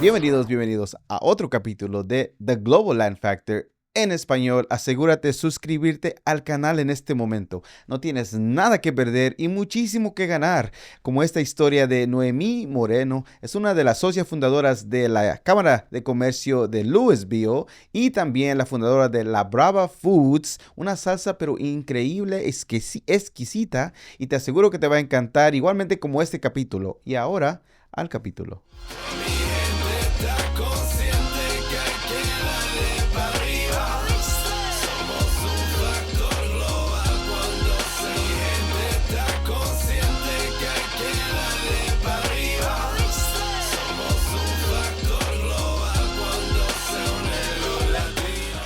Bienvenidos a otro capítulo de The Global Land Factor en español. Asegúrate de suscribirte al canal en este momento. No tienes nada que perder y muchísimo que ganar. Como esta historia de Noemí Moreno, es una de las socias fundadoras de la Cámara de Comercio de Louisville y también la fundadora de La Brava Foods, una salsa pero increíble, exquisita, y te aseguro que te va a encantar igualmente como este capítulo. Y ahora al capítulo.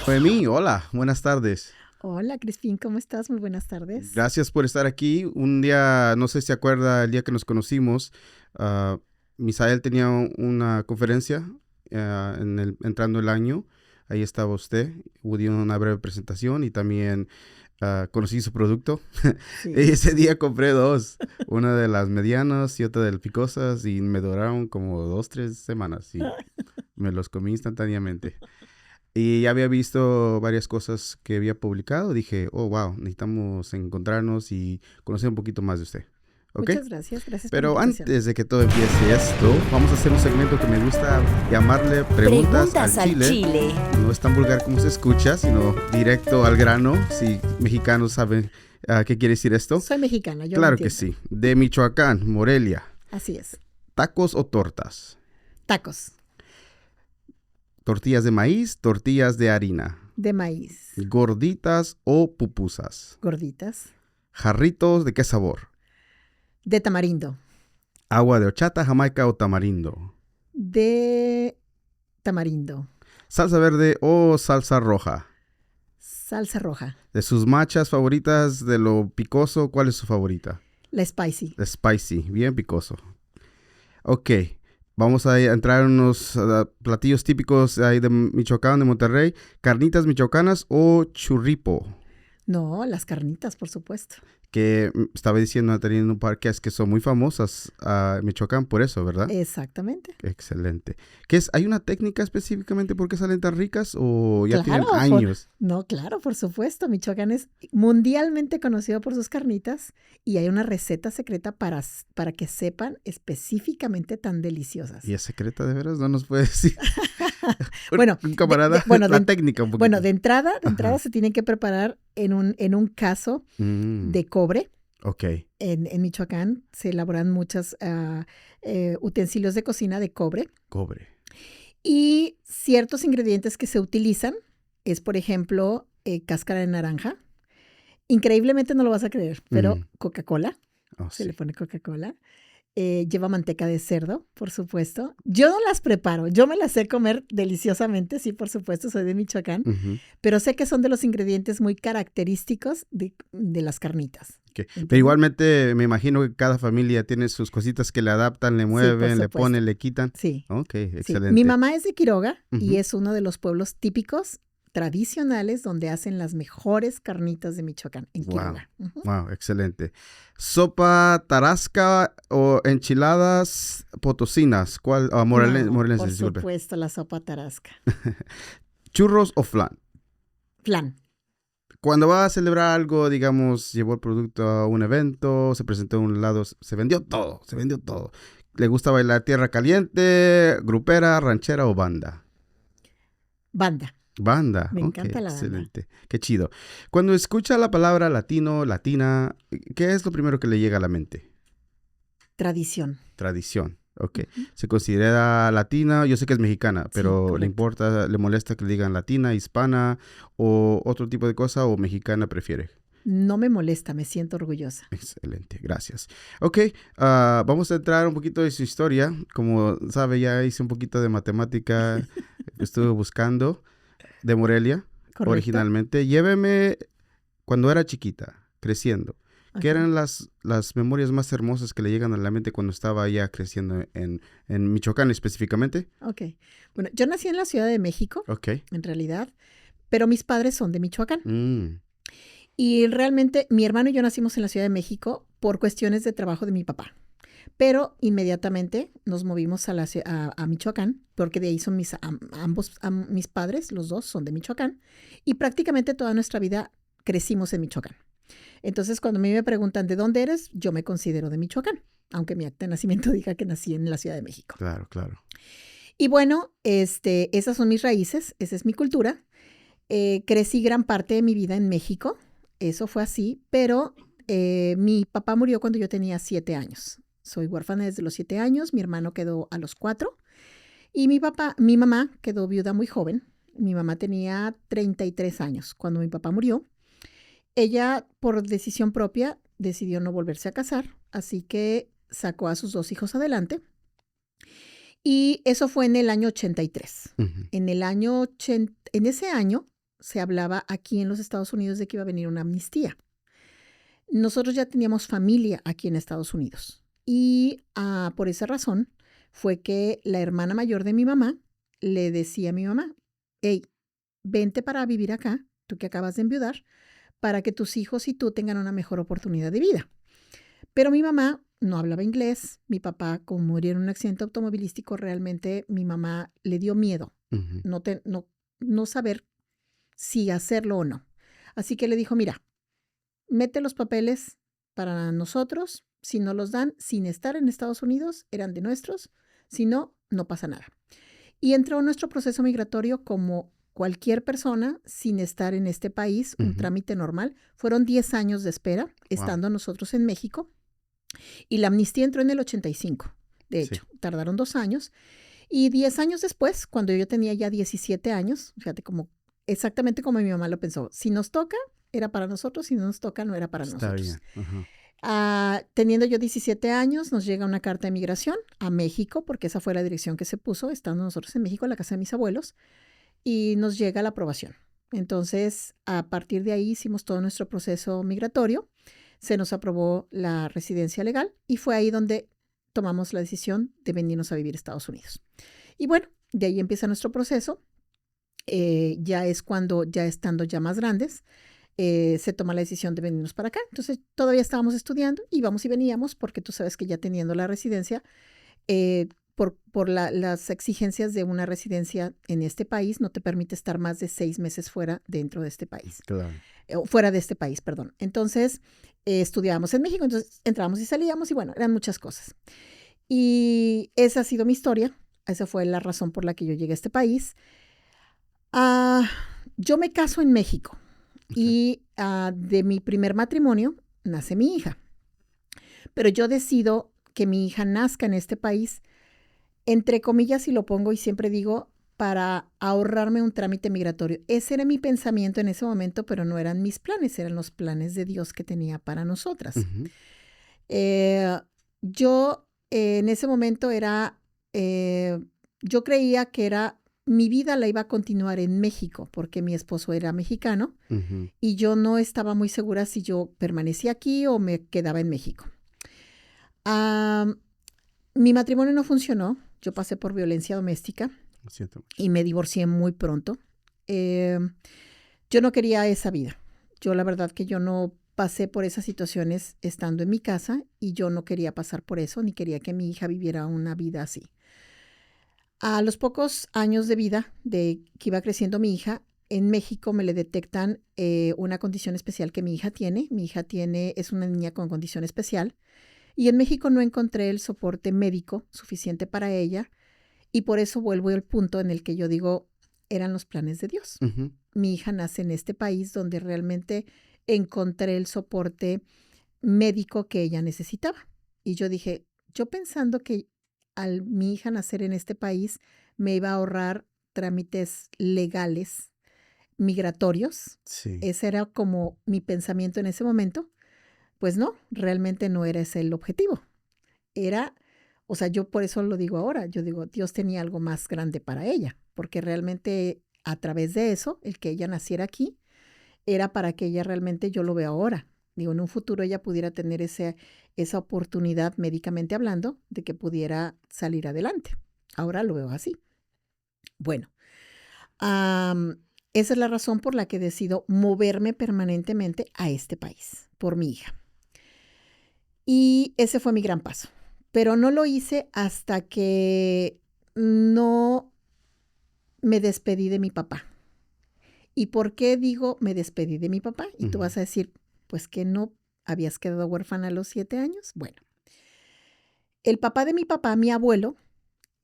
Noemí, hola, buenas tardes. Hola, Crispín, ¿cómo estás? Muy buenas tardes. Gracias por estar aquí. Un día, no sé si se acuerda, el día que nos conocimos, Misael tenía una conferencia entrando el año. Ahí estaba usted, dio una breve presentación y también conocí su producto. Sí. Y ese día compré dos, una de las medianas y otra de las picosas, y me duraron como 2-3 semanas y me los comí instantáneamente. Y ya había visto varias cosas que había publicado. Dije, oh, wow, necesitamos encontrarnos y conocer un poquito más de usted. ¿Ok? Muchas gracias por la Pero invitación. antes de que todo empiece esto, vamos a hacer un segmento que me gusta llamarle Preguntas al Chile. No es tan vulgar como se escucha, sino directo al grano. Si mexicanos saben qué quiere decir esto. Soy mexicana, yo Claro lo que entiendo. sí. De Michoacán, Morelia. Así es. ¿Tacos o tortas? Tacos ¿Tortillas de maíz, tortillas de harina? de maíz, ¿Gorditas o pupusas? gorditas, ¿Jarritos de qué sabor? de tamarindo, ¿Agua de horchata, jamaica o tamarindo? de tamarindo, ¿Salsa verde o salsa roja? salsa roja, De sus machas favoritas, de lo picoso, ¿cuál es su favorita? la spicy. La spicy, bien picoso. Ok, vamos a entrar en unos platillos típicos ahí de Michoacán, de Monterrey. ¿Carnitas michoacanas o churripo? No, las carnitas, por supuesto. Que estaba diciendo, teniendo un par que son muy famosas a Michoacán por eso, ¿verdad? Exactamente. Excelente. ¿Hay una técnica específicamente por qué salen tan ricas o ya Claro, tienen años? No, claro, por supuesto. Michoacán es mundialmente conocido por sus carnitas y hay una receta secreta para que sepan específicamente tan deliciosas. ¿Y es secreta de veras? ¿No nos puede decir? Bueno, un camarada, la técnica un poquito. Bueno, de entrada se tienen que preparar en un caso de cobre. Ok. En Michoacán se elaboran muchos utensilios de cocina de cobre. Cobre. Y ciertos ingredientes que se utilizan es, por ejemplo, cáscara de naranja. Increíblemente no lo vas a creer, pero Coca-Cola. Se le pone Coca-Cola. Lleva manteca de cerdo, por supuesto. Yo no las preparo, yo me las sé comer deliciosamente, sí, por supuesto, soy de Michoacán, pero sé que son de los ingredientes muy característicos de las carnitas. Okay. Pero igualmente me imagino que cada familia tiene sus cositas que le adaptan, le mueven, le ponen, le quitan. Sí. Ok, excelente. Sí. Mi mamá es de Quiroga y es uno de los pueblos típicos tradicionales donde hacen las mejores carnitas de Michoacán, en Quiroga. Wow, excelente. ¿Sopa tarasca o enchiladas potosinas? ¿Cuál? Morelense, por disculpe. supuesto, la sopa tarasca. ¿Churros o flan? Flan. Cuando va a celebrar algo, digamos, llevó el producto a un evento, se presentó a un lado, se vendió todo. ¿Le gusta bailar tierra caliente, grupera, ranchera o banda? Banda. Banda. Me encanta la excelente. banda. Qué chido. Cuando escucha la palabra latino, latina, ¿qué es lo primero que le llega a la mente? Tradición. Tradición. Ok. Se considera latina, yo sé que es mexicana, pero sí, le molesta que le digan latina, hispana o otro tipo de cosa, o mexicana prefiere. No me molesta, me siento orgullosa. Excelente, gracias. Ok, vamos a entrar un poquito de su historia. Como sabe, ya hice un poquito de matemática, estuve buscando. De Morelia, Correcto. Originalmente. Lléveme cuando era chiquita, creciendo. ¿Qué eran las memorias más hermosas que le llegan a la mente cuando estaba allá creciendo en Michoacán específicamente? Ok. Bueno, yo nací en la Ciudad de México, en realidad, pero mis padres son de Michoacán. Y realmente mi hermano y yo nacimos en la Ciudad de México por cuestiones de trabajo de mi papá. Pero inmediatamente nos movimos a Michoacán, porque de ahí son mis padres, los dos son de Michoacán, y prácticamente toda nuestra vida crecimos en Michoacán. Entonces, cuando a mí me preguntan ¿de dónde eres? Yo me considero de Michoacán, aunque mi acta de nacimiento diga que nací en la Ciudad de México. Claro, claro. Y bueno, esas son mis raíces, esa es mi cultura. Crecí gran parte de mi vida en México, eso fue así, pero mi papá murió cuando yo tenía 7 años. Soy huérfana desde los 7 años, mi hermano quedó a los 4 y mi mamá quedó viuda muy joven. Mi mamá tenía 33 años cuando mi papá murió. Ella, por decisión propia, decidió no volverse a casar, así que sacó a sus 2 hijos adelante. Y eso fue en el año 83. Ujú. En ese año se hablaba aquí en los Estados Unidos de que iba a venir una amnistía. Nosotros ya teníamos familia aquí en Estados Unidos y por esa razón fue que la hermana mayor de mi mamá le decía a mi mamá, hey, vente para vivir acá, tú que acabas de enviudar, para que tus hijos y tú tengan una mejor oportunidad de vida. Pero mi mamá no hablaba inglés, mi papá, como murió en un accidente automovilístico, realmente mi mamá le dio miedo Ujú. no saber si hacerlo o no. Así que le dijo, mira, mete los papeles para nosotros, si no los dan sin estar en Estados Unidos, eran de nuestros, si no, no pasa nada. Y entró en nuestro proceso migratorio como cualquier persona sin estar en este país, un trámite normal. Fueron 10 años de espera, estando nosotros en México. Y la amnistía entró en el 85, de hecho, tardaron 2 años. Y 10 años después, cuando yo tenía ya 17 años, fíjate, exactamente como mi mamá lo pensó, si nos toca, era para nosotros, si no nos toca, no era para nosotros. Está bien. Teniendo yo 17 años, nos llega una carta de migración a México, porque esa fue la dirección que se puso, estando nosotros en México, en la casa de mis abuelos, y nos llega la aprobación. Entonces, a partir de ahí hicimos todo nuestro proceso migratorio, se nos aprobó la residencia legal y fue ahí donde tomamos la decisión de venirnos a vivir a Estados Unidos. Y bueno, de ahí empieza nuestro proceso. Ya es cuando, ya estando ya más grandes, se toma la decisión de venirnos para acá. Entonces, todavía estábamos estudiando, íbamos y veníamos, porque tú sabes que ya teniendo la residencia, por las exigencias de una residencia en este país, no te permite estar más de 6 meses fuera dentro de este país. Claro. Fuera de este país, perdón. Entonces, estudiábamos en México, entonces entrábamos y salíamos y bueno, eran muchas cosas. Y esa ha sido mi historia. Esa fue la razón por la que yo llegué a este país. Yo me caso en México y de mi primer matrimonio nace mi hija. Pero yo decido que mi hija nazca en este país, entre comillas, y lo pongo y siempre digo, para ahorrarme un trámite migratorio. Ese era mi pensamiento en ese momento, pero no eran mis planes, eran los planes de Dios que tenía para nosotras. Yo en ese momento yo creía que mi vida la iba a continuar en México, porque mi esposo era mexicano y yo no estaba muy segura si yo permanecía aquí o me quedaba en México. Mi matrimonio no funcionó, yo pasé por violencia doméstica y me divorcié muy pronto. Yo no quería esa vida. Yo la verdad que yo no pasé por esas situaciones estando en mi casa y yo no quería pasar por eso, ni quería que mi hija viviera una vida así. A los pocos años de vida de que iba creciendo mi hija, en México me le detectan una condición especial que mi hija tiene. Mi hija es una niña con condición especial y en México no encontré el soporte médico suficiente para ella y por eso vuelvo al punto en el que yo digo, eran los planes de Dios. Mi hija nace en este país donde realmente encontré el soporte médico que ella necesitaba. Y yo dije, yo pensando que al mi hija nacer en este país me iba a ahorrar trámites legales migratorios. Sí. Ese era como mi pensamiento en ese momento. Pues no, realmente no era ese el objetivo. O sea, yo por eso lo digo ahora, yo digo, Dios tenía algo más grande para ella, porque realmente a través de eso, el que ella naciera aquí, era para que ella realmente, yo lo veo ahora, digo, en un futuro ella pudiera tener esa oportunidad médicamente hablando de que pudiera salir adelante. Ahora lo veo así. Bueno, esa es la razón por la que decido moverme permanentemente a este país, por mi hija. Y ese fue mi gran paso. pero no lo hice hasta que no me despedí de mi papá. ¿Y por qué digo me despedí de mi papá? Y tú vas a decir, pues que no habías quedado huérfana a los 7 años. Bueno, el papá de mi papá, mi abuelo,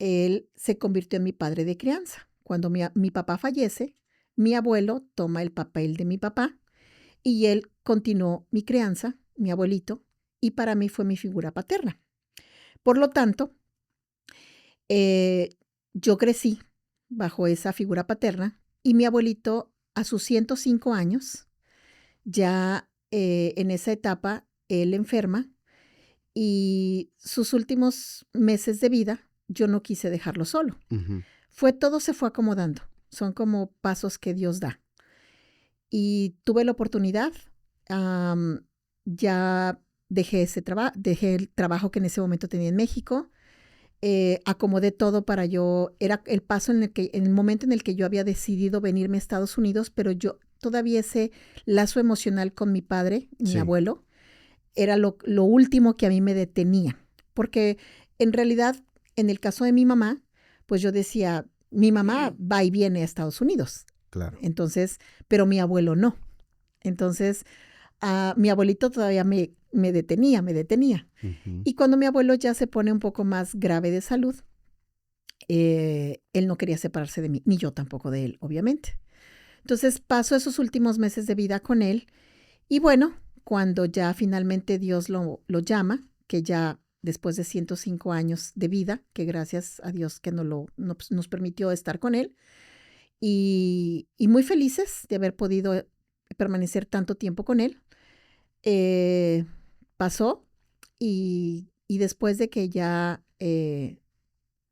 él se convirtió en mi padre de crianza. Cuando mi papá fallece, mi abuelo toma el papel de mi papá y él continuó mi crianza, mi abuelito, y para mí fue mi figura paterna. Por lo tanto, yo crecí bajo esa figura paterna y mi abuelito a sus 105 años, ya en esa etapa, él enferma y sus últimos meses de vida yo no quise dejarlo solo. Todo se fue acomodando. Son como pasos que Dios da. Y tuve la oportunidad, ya dejé el trabajo que en ese momento tenía en México, acomodé todo para era el paso en el momento en el que yo había decidido venirme a Estados Unidos, pero yo todavía ese lazo emocional con mi padre, mi abuelo, era lo último que a mí me detenía, porque en realidad, en el caso de mi mamá, pues yo decía, mi mamá va y viene a Estados Unidos. Claro. Entonces, pero mi abuelo no. Entonces, mi abuelito todavía me detenía. Y cuando mi abuelo ya se pone un poco más grave de salud, él no quería separarse de mí, ni yo tampoco de él, obviamente. Entonces, paso esos últimos meses de vida con él y bueno, cuando ya finalmente Dios lo llama, que ya después de 105 años de vida, que gracias a Dios que nos permitió estar con él, y muy felices de haber podido permanecer tanto tiempo con él, pasó y después de que ya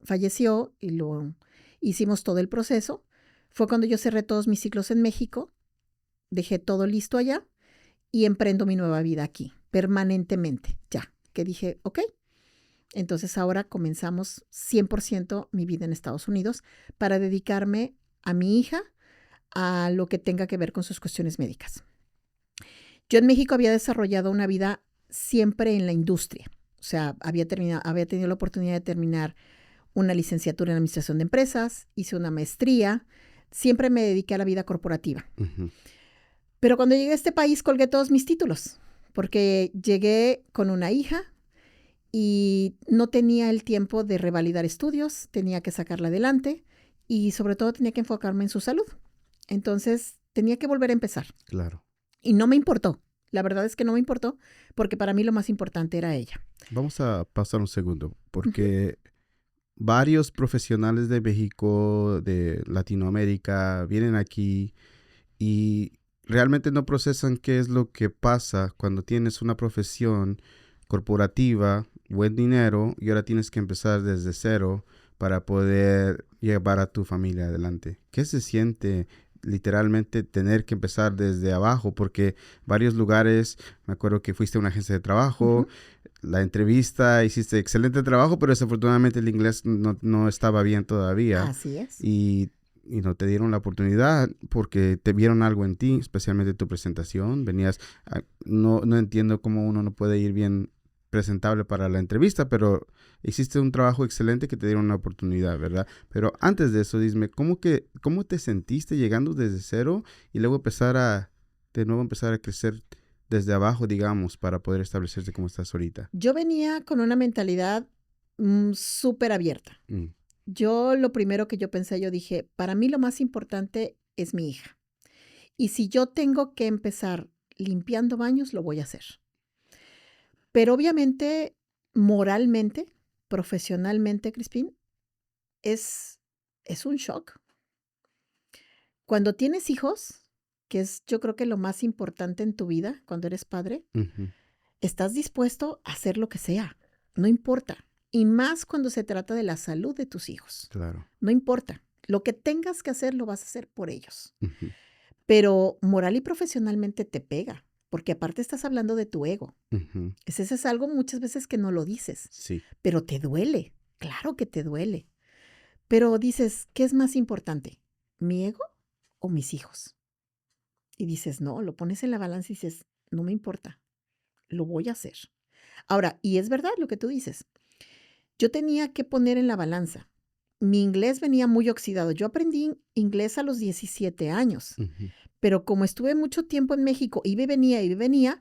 falleció y lo hicimos todo el proceso, fue cuando yo cerré todos mis ciclos en México, dejé todo listo allá y emprendo mi nueva vida aquí, permanentemente, ya, que dije, ok, entonces ahora comenzamos 100% mi vida en Estados Unidos para dedicarme a mi hija, a lo que tenga que ver con sus cuestiones médicas. Yo en México había desarrollado una vida siempre en la industria, o sea, había tenido la oportunidad de terminar una licenciatura en administración de empresas, hice una maestría, siempre me dediqué a la vida corporativa. Pero cuando llegué a este país colgué todos mis títulos, porque llegué con una hija y no tenía el tiempo de revalidar estudios, tenía que sacarla adelante y sobre todo tenía que enfocarme en su salud. Entonces tenía que volver a empezar. Claro. Y no me importó. La verdad es que no me importó porque para mí lo más importante era ella. Vamos a pasar un segundo porque varios profesionales de México, de Latinoamérica, vienen aquí y realmente no procesan qué es lo que pasa cuando tienes una profesión corporativa, buen dinero y ahora tienes que empezar desde cero para poder llevar a tu familia adelante. ¿Qué se siente literalmente tener que empezar desde abajo? Porque varios lugares, me acuerdo que fuiste a una agencia de trabajo, la entrevista, hiciste excelente trabajo, pero desafortunadamente el inglés no estaba bien todavía. Así es. Y no te dieron la oportunidad porque te vieron algo en ti, especialmente tu presentación. No entiendo cómo uno no puede ir bien presentable para la entrevista, pero hiciste un trabajo excelente que te dieron una oportunidad, ¿verdad? Pero antes de eso, dime, ¿cómo te sentiste llegando desde cero y luego empezar a crecer desde abajo, digamos, para poder establecerse como estás ahorita? Yo venía con una mentalidad súper abierta. Yo lo primero que yo pensé, yo dije, para mí lo más importante es mi hija. Y si yo tengo que empezar limpiando baños, lo voy a hacer. Pero obviamente, moralmente, profesionalmente, Crispín, es un shock. Cuando tienes hijos, que es yo creo que lo más importante en tu vida, cuando eres padre, estás dispuesto a hacer lo que sea, no importa. Y más cuando se trata de la salud de tus hijos. Claro. No importa. Lo que tengas que hacer, lo vas a hacer por ellos. Pero moral y profesionalmente te pega, porque aparte estás hablando de tu ego. Ese es algo muchas veces que no lo dices. Sí. Pero te duele. Claro que te duele. Pero dices, ¿qué es más importante? ¿Mi ego o mis hijos? Y dices, no, lo pones en la balanza y dices, no me importa, lo voy a hacer. Ahora, y es verdad lo que tú dices. yo tenía que poner en la balanza. Mi inglés venía muy oxidado. Yo aprendí inglés a los 17 años, pero como estuve mucho tiempo en México, iba y venía,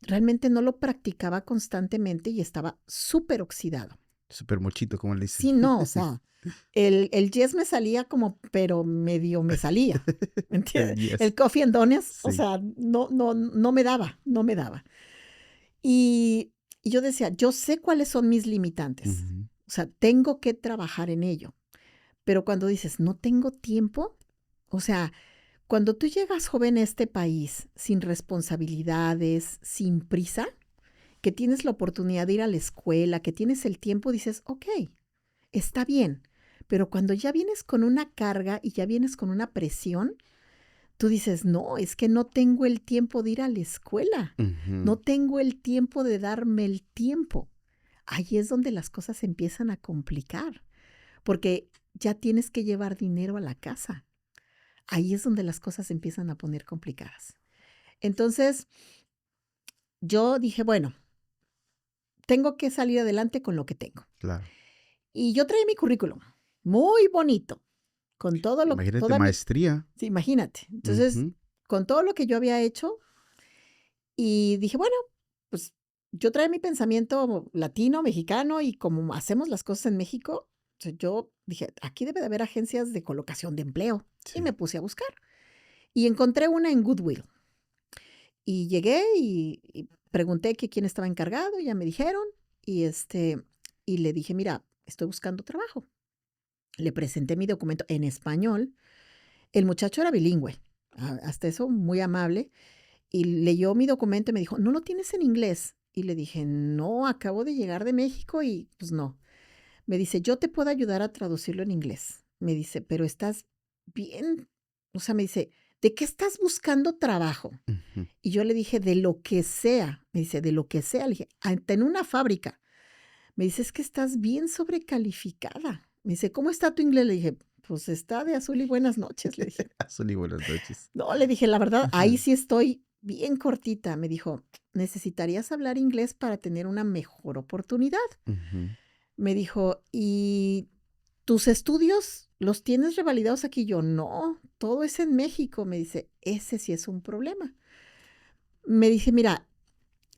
realmente no lo practicaba constantemente y estaba súper oxidado. Súper mochito, como le dicen. Sí, no, o sea, el yes me salía como, pero medio me salía, ¿me entiendes? Yes. El coffee and donuts, Sí. o sea, no me daba. Y yo decía, yo sé cuáles son mis limitantes, o sea, tengo que trabajar en ello. Pero cuando dices, no tengo tiempo, o sea, cuando tú llegas joven a este país sin responsabilidades, sin prisa, que tienes la oportunidad de ir a la escuela, que tienes el tiempo, dices, ok, está bien. Pero cuando ya vienes con una carga y ya vienes con una presión, tú dices, no, es que no tengo el tiempo de ir a la escuela. No tengo el tiempo de darme el tiempo. Ahí es donde las cosas se empiezan a complicar, porque ya tienes que llevar dinero a la casa. Ahí es donde las cosas se empiezan a poner complicadas. Entonces, yo dije, bueno, tengo que salir adelante con lo que tengo. Claro. Y yo traía mi currículum, muy bonito, con todo lo que... Imagínate, maestría. Sí, imagínate. Entonces, con todo lo que yo había hecho, y dije, bueno, pues yo traía mi pensamiento latino, mexicano, y como hacemos las cosas en México, yo dije, aquí debe de haber agencias de colocación de empleo. Sí. Y me puse a buscar. Y encontré una en Goodwill. Y llegué y pregunté que quién estaba encargado, y ya me dijeron, y le dije, mira, estoy buscando trabajo. Le presenté mi documento en español. El muchacho era bilingüe, hasta eso muy amable, y leyó mi documento y me dijo, ¿no lo tienes en inglés? Y le dije, no, acabo de llegar de México y pues no. Me dice, yo te puedo ayudar a traducirlo en inglés. Me dice, pero estás bien, o sea, me dice, ¿de qué estás buscando trabajo? Y yo le dije, de lo que sea. Me dice, de lo que sea. Le dije, en una fábrica. Me dice, es que estás bien sobrecalificada. Me dice, ¿cómo está tu inglés? Le dije, pues está de azul y buenas noches, le dije. Azul y buenas noches. No, le dije, la verdad, ahí sí estoy bien cortita. Me dijo, necesitarías hablar inglés para tener una mejor oportunidad. Me dijo, ¿y tus estudios los tienes revalidados aquí? Yo, no, todo es en México. Me dice, ese sí es un problema. Me dice, mira,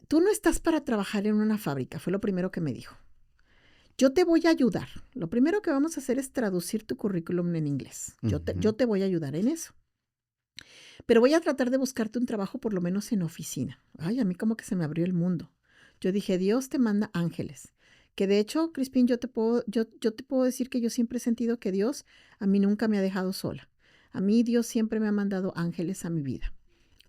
tú no estás para trabajar en una fábrica, fue lo primero que me dijo. Yo te voy a ayudar. Lo primero que vamos a hacer es traducir tu currículum en inglés. Yo te voy a ayudar en eso. Pero voy a tratar de buscarte un trabajo por lo menos en oficina. Ay, a mí como que se me abrió el mundo. Yo dije, Dios te manda ángeles. Que de hecho, Crispín, yo te puedo decir que yo siempre he sentido que Dios a mí nunca me ha dejado sola. A mí Dios siempre me ha mandado ángeles a mi vida.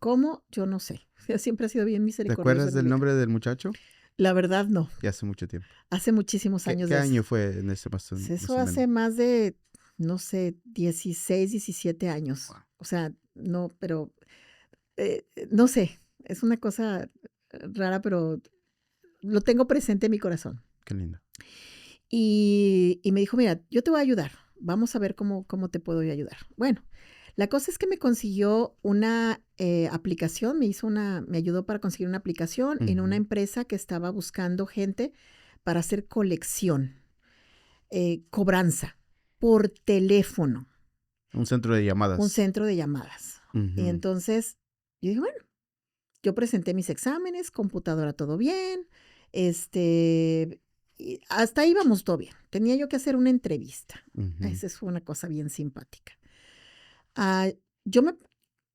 ¿Cómo? Yo no sé. Siempre ha sido bien misericordioso. ¿Te acuerdas del nombre del muchacho? La verdad, no. Ya hace mucho tiempo. Hace muchísimos años. ¿Qué año fue en ese más? Eso hace más de, no sé, 16, 17 años. Wow. O sea, no, pero no sé. Es una cosa rara, pero lo tengo presente en mi corazón. Qué lindo. Y me dijo, mira, yo te voy a ayudar. Vamos a ver cómo te puedo ayudar. Bueno, la cosa es que me consiguió una aplicación, me ayudó para conseguir una aplicación en una empresa que estaba buscando gente para hacer colección, cobranza, por teléfono. Un centro de llamadas. Un centro de llamadas. Y entonces, yo dije, bueno, yo presenté mis exámenes, computadora todo bien, y hasta ahí vamos todo bien. Tenía yo que hacer una entrevista. Esa fue una cosa bien simpática.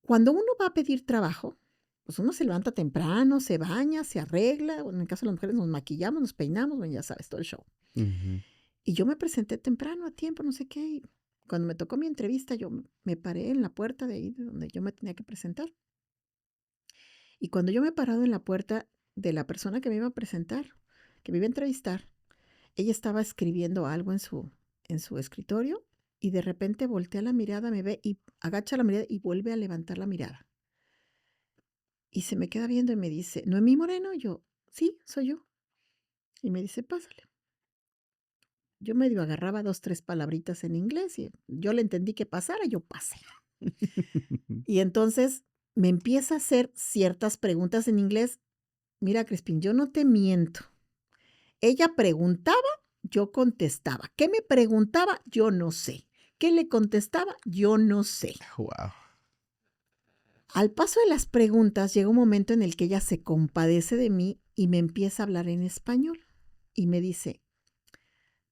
Cuando uno va a pedir trabajo, pues uno se levanta temprano, se baña, se arregla. Bueno, en el caso de las mujeres nos maquillamos, nos peinamos, bueno, ya sabes, todo el show. Y yo me presenté temprano, a tiempo, no sé qué. Y cuando me tocó mi entrevista, yo me paré en la puerta de ahí, de donde yo me tenía que presentar. Y cuando yo me he parado en la puerta de la persona que me iba a presentar, que me iba a entrevistar, ella estaba escribiendo algo en su escritorio y de repente voltea la mirada, me ve y agacha la mirada y vuelve a levantar la mirada. Y se me queda viendo y me dice, ¿Noemí Moreno? Yo, sí, soy yo. Y me dice, pásale. Yo medio agarraba 2, 3 palabritas en inglés y yo le entendí que pasara, yo pasé. Y entonces me empieza a hacer ciertas preguntas en inglés. Mira, Crispín, yo no te miento. Ella preguntaba, yo contestaba. ¿Qué me preguntaba? Yo no sé. ¿Qué le contestaba? Yo no sé. Wow. Al paso de las preguntas, llega un momento en el que ella se compadece de mí y me empieza a hablar en español. Y me dice,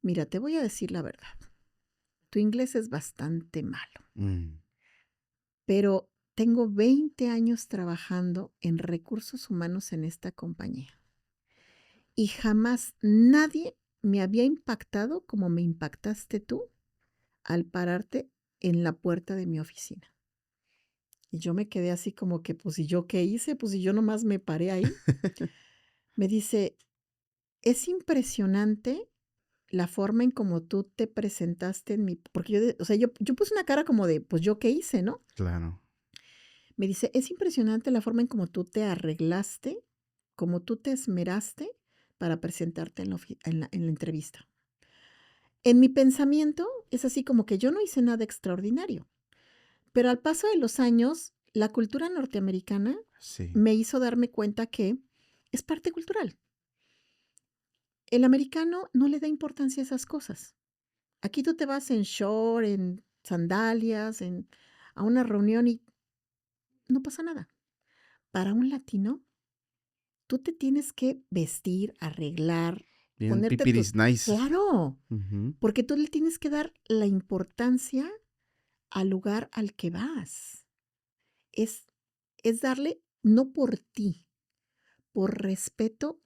mira, te voy a decir la verdad. Tu inglés es bastante malo, pero tengo 20 años trabajando en recursos humanos en esta compañía. Y jamás nadie me había impactado como me impactaste tú al pararte en la puerta de mi oficina. Y yo me quedé así como que, pues, ¿y yo qué hice? Pues, ¿y yo nomás me paré ahí? Me dice, es impresionante la forma en cómo tú te presentaste en mi... Porque yo puse una cara como de, pues, ¿yo qué hice, no? Claro. Me dice, es impresionante la forma en cómo tú te arreglaste, cómo tú te esmeraste para presentarte en la entrevista. En mi pensamiento es así como que yo no hice nada extraordinario, pero al paso de los años, la cultura norteamericana Sí. me hizo darme cuenta que es parte cultural. El americano no le da importancia a esas cosas. Aquí tú te vas en short, en sandalias, a una reunión y no pasa nada. Para un latino, tú te tienes que vestir, arreglar, Bien ponerte tus... pipiris nice. Claro, Ujú. porque tú le tienes que dar la importancia al lugar al que vas. Es, es darle, no por ti, por respeto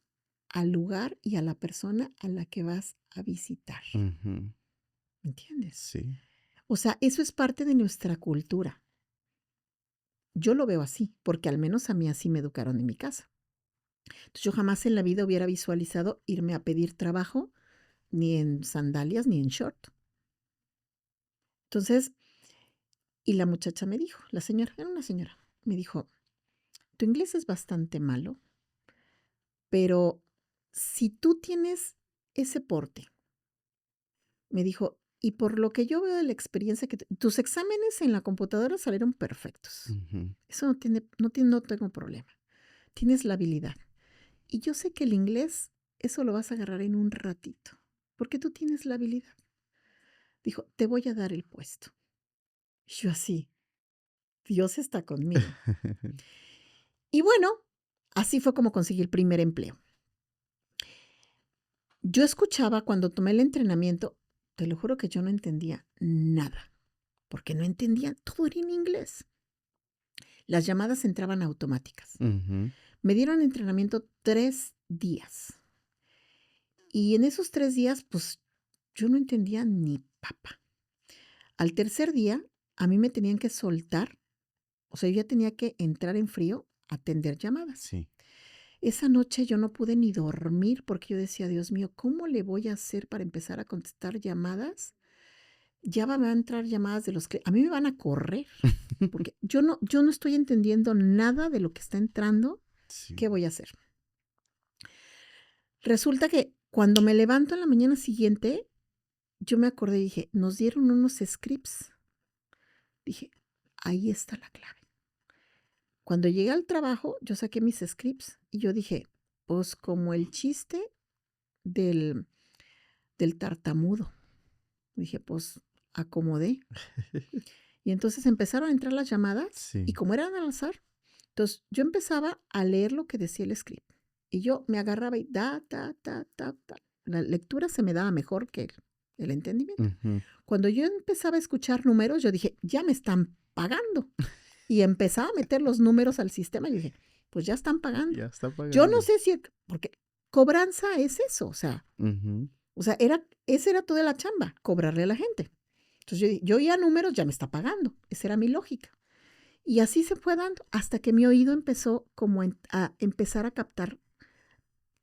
al lugar y a la persona a la que vas a visitar. Ujú. ¿Me entiendes? Sí. O sea, eso es parte de nuestra cultura. Yo lo veo así, porque al menos a mí así me educaron en mi casa. Entonces, yo jamás en la vida hubiera visualizado irme a pedir trabajo ni en sandalias ni en short. Entonces, y la muchacha me dijo, la señora, era una señora, me dijo, tu inglés es bastante malo, pero si tú tienes ese porte, me dijo, y por lo que yo veo de la experiencia que tus exámenes en la computadora salieron perfectos. Ujú. Eso no tengo problema. Tienes la habilidad. Y yo sé que el inglés, eso lo vas a agarrar en un ratito, porque tú tienes la habilidad. Dijo, te voy a dar el puesto. Y yo así, Dios está conmigo. Y bueno, así fue como conseguí el primer empleo. Yo escuchaba cuando tomé el entrenamiento, te lo juro que yo no entendía nada, porque no entendía, todo era en inglés. Las llamadas entraban automáticas. Ujú. Me dieron entrenamiento 3 días. Y en esos 3 días, pues yo no entendía ni papa. Al tercer día, a mí me tenían que soltar, o sea, yo ya tenía que entrar en frío a atender llamadas. Sí. Esa noche yo no pude ni dormir porque yo decía, Dios mío, ¿cómo le voy a hacer para empezar a contestar llamadas? Ya van a entrar llamadas de los que a mí me van a correr, porque yo no estoy entendiendo nada de lo que está entrando. Sí. ¿Qué voy a hacer? Resulta que cuando me levanto en la mañana siguiente, yo me acordé y dije, nos dieron unos scripts. Dije, ahí está la clave. Cuando llegué al trabajo, yo saqué mis scripts y yo dije, pues como el chiste del, del tartamudo. Dije, pues acomodé. Y entonces empezaron a entrar las llamadas y Sí. como eran al azar, entonces yo empezaba a leer lo que decía el script. Y yo me agarraba y La lectura se me daba mejor que el entendimiento. Ujú. Cuando yo empezaba a escuchar números, yo dije, ya me están pagando. Y empezaba a meter los números al sistema y dije, pues ya están pagando. Ya está Yo no pagando. sé si, porque cobranza es eso, Ujú. esa era toda la chamba, cobrarle a la gente. Entonces yo dije, yo ya números ya me está pagando, esa era mi lógica. Y así se fue dando hasta que mi oído empezó como a empezar a captar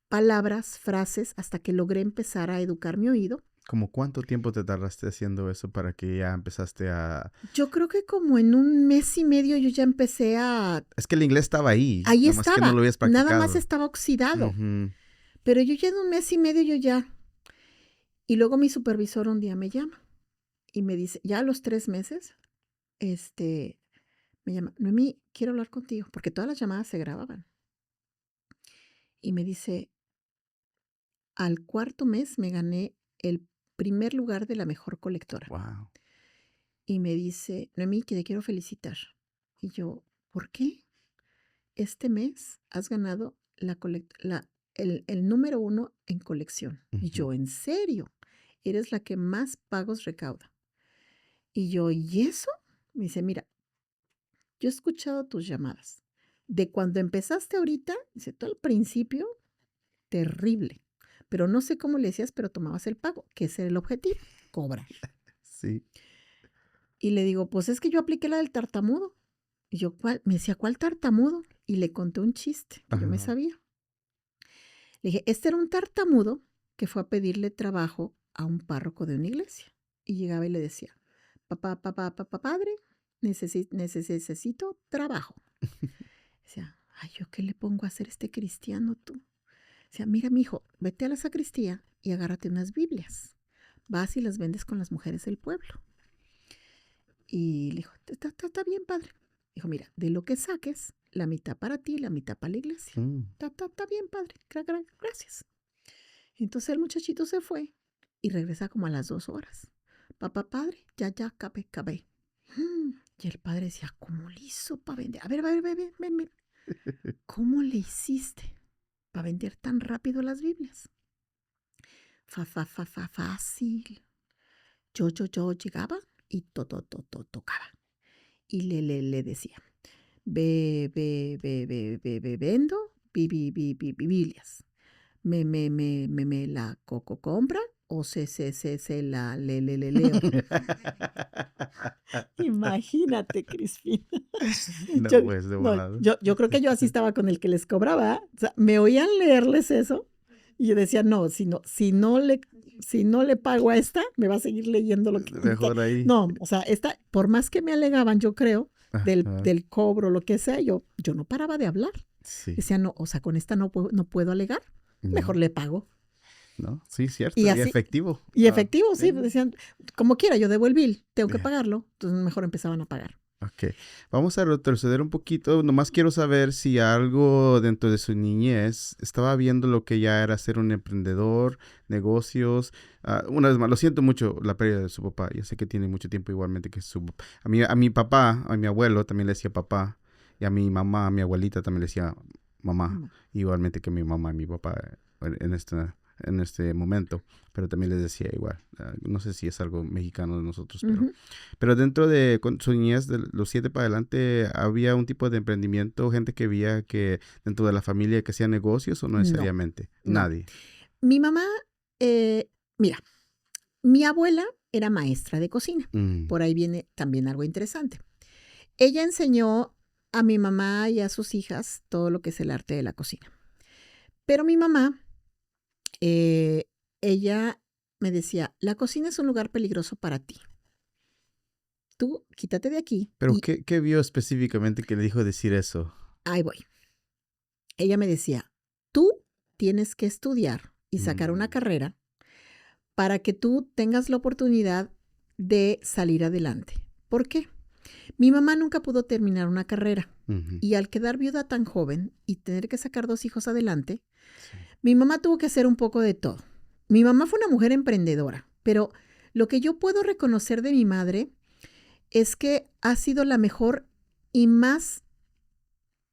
palabras, frases, hasta que logré empezar a educar mi oído. ¿Cómo cuánto tiempo te tardaste haciendo eso para que ya empezaste a...? Yo creo que como en un mes y medio yo ya empecé a... Es que el inglés estaba ahí, Ahí nada más que no lo estaba, habías nada más practicado. estaba oxidado. Ujú. Pero yo ya en un mes y medio yo ya... Y luego mi supervisor un día me llama y me dice, ya a los 3 meses, me llama, Noemí, quiero hablar contigo, porque todas las llamadas se grababan. Y me dice, al cuarto mes me gané el primer lugar de la mejor colectora. Wow. Y me dice, Noemí, que te quiero felicitar. Y yo, ¿por qué? Este mes has ganado el número 1 en colección. Y yo, ¿en serio? Eres la que más pagos recauda. Y yo, ¿y eso? Me dice, mira, yo he escuchado tus llamadas. De cuando empezaste ahorita, dice, tú al principio, terrible. Pero no sé cómo le decías, pero tomabas el pago, que ese era el objetivo, cobrar. Sí. Y le digo, pues es que yo apliqué la del tartamudo. Y yo, ¿cuál? Me decía, ¿cuál tartamudo? Y le conté un chiste que yo me sabía. Le dije, este era un tartamudo que fue a pedirle trabajo a un párroco de una iglesia. Y llegaba y le decía, papá, padre, necesito trabajo. Decía, ay, ¿yo qué le pongo a hacer a este cristiano tú? Decía, mira, mijo, vete a la sacristía y agárrate unas Biblias. Vas y las vendes con las mujeres del pueblo. Y le dijo, está bien, padre. Dijo, mira, de lo que saques, la mitad para ti y la mitad para la iglesia. Está bien, padre. Gracias. Entonces el muchachito se fue y regresa como a las 2 horas. Papá, padre, ya, acabé. Y el padre decía, ¿cómo le hizo para vender? A ver, ven. ¿Cómo le hiciste para vender tan rápido las Biblias? Fácil. Yo llegaba y tocaba. Y le decía, vendo Biblias. Me la compra o se la leo. Imagínate, Crispina. No, pues, de volado. Yo creo que yo así estaba con el que les cobraba. O sea, me oían leerles eso y yo decía, no, si no le pago a esta, me va a seguir leyendo lo que... Mejor ahí. No, o sea, por más que me alegaban, yo creo, del cobro, lo que sea, yo no paraba de hablar. Sí. Decía, no, o sea, con esta no puedo alegar, mejor le pago. ¿No? Sí, cierto. Y así, efectivo. Y efectivo, sí. Decían, como quiera, yo debo el bill, tengo que pagarlo. Entonces mejor empezaban a pagar. Ok. Vamos a retroceder un poquito. Nomás quiero saber si algo dentro de su niñez estaba viendo lo que ya era ser un emprendedor, negocios. Una vez más, lo siento mucho la pérdida de su papá. Yo sé que tiene mucho tiempo igualmente que su papá. A mi papá, a mi abuelo también le decía papá. Y a mi mamá, a mi abuelita también le decía mamá. Igualmente que mi mamá y mi papá en este momento, pero también les decía igual. No sé si es algo mexicano de nosotros, pero dentro de su niñez, de los 7 para adelante, ¿había un tipo de emprendimiento, gente que veía que dentro de la familia que hacía negocios o no necesariamente? No. Nadie. Mi mamá, mira, mi abuela era maestra de cocina. Por ahí viene también algo interesante. Ella enseñó a mi mamá y a sus hijas todo lo que es el arte de la cocina. Pero mi mamá, ella me decía, la cocina es un lugar peligroso para ti. Tú quítate de aquí. ¿Pero qué vio específicamente que le dijo decir eso? Ahí voy. Ella me decía, tú tienes que estudiar y sacar una carrera para que tú tengas la oportunidad de salir adelante. ¿Por qué? Mi mamá nunca pudo terminar una carrera y al quedar viuda tan joven y tener que sacar 2 hijos adelante, mi mamá tuvo que hacer un poco de todo. Mi mamá fue una mujer emprendedora, pero lo que yo puedo reconocer de mi madre es que ha sido la mejor y más...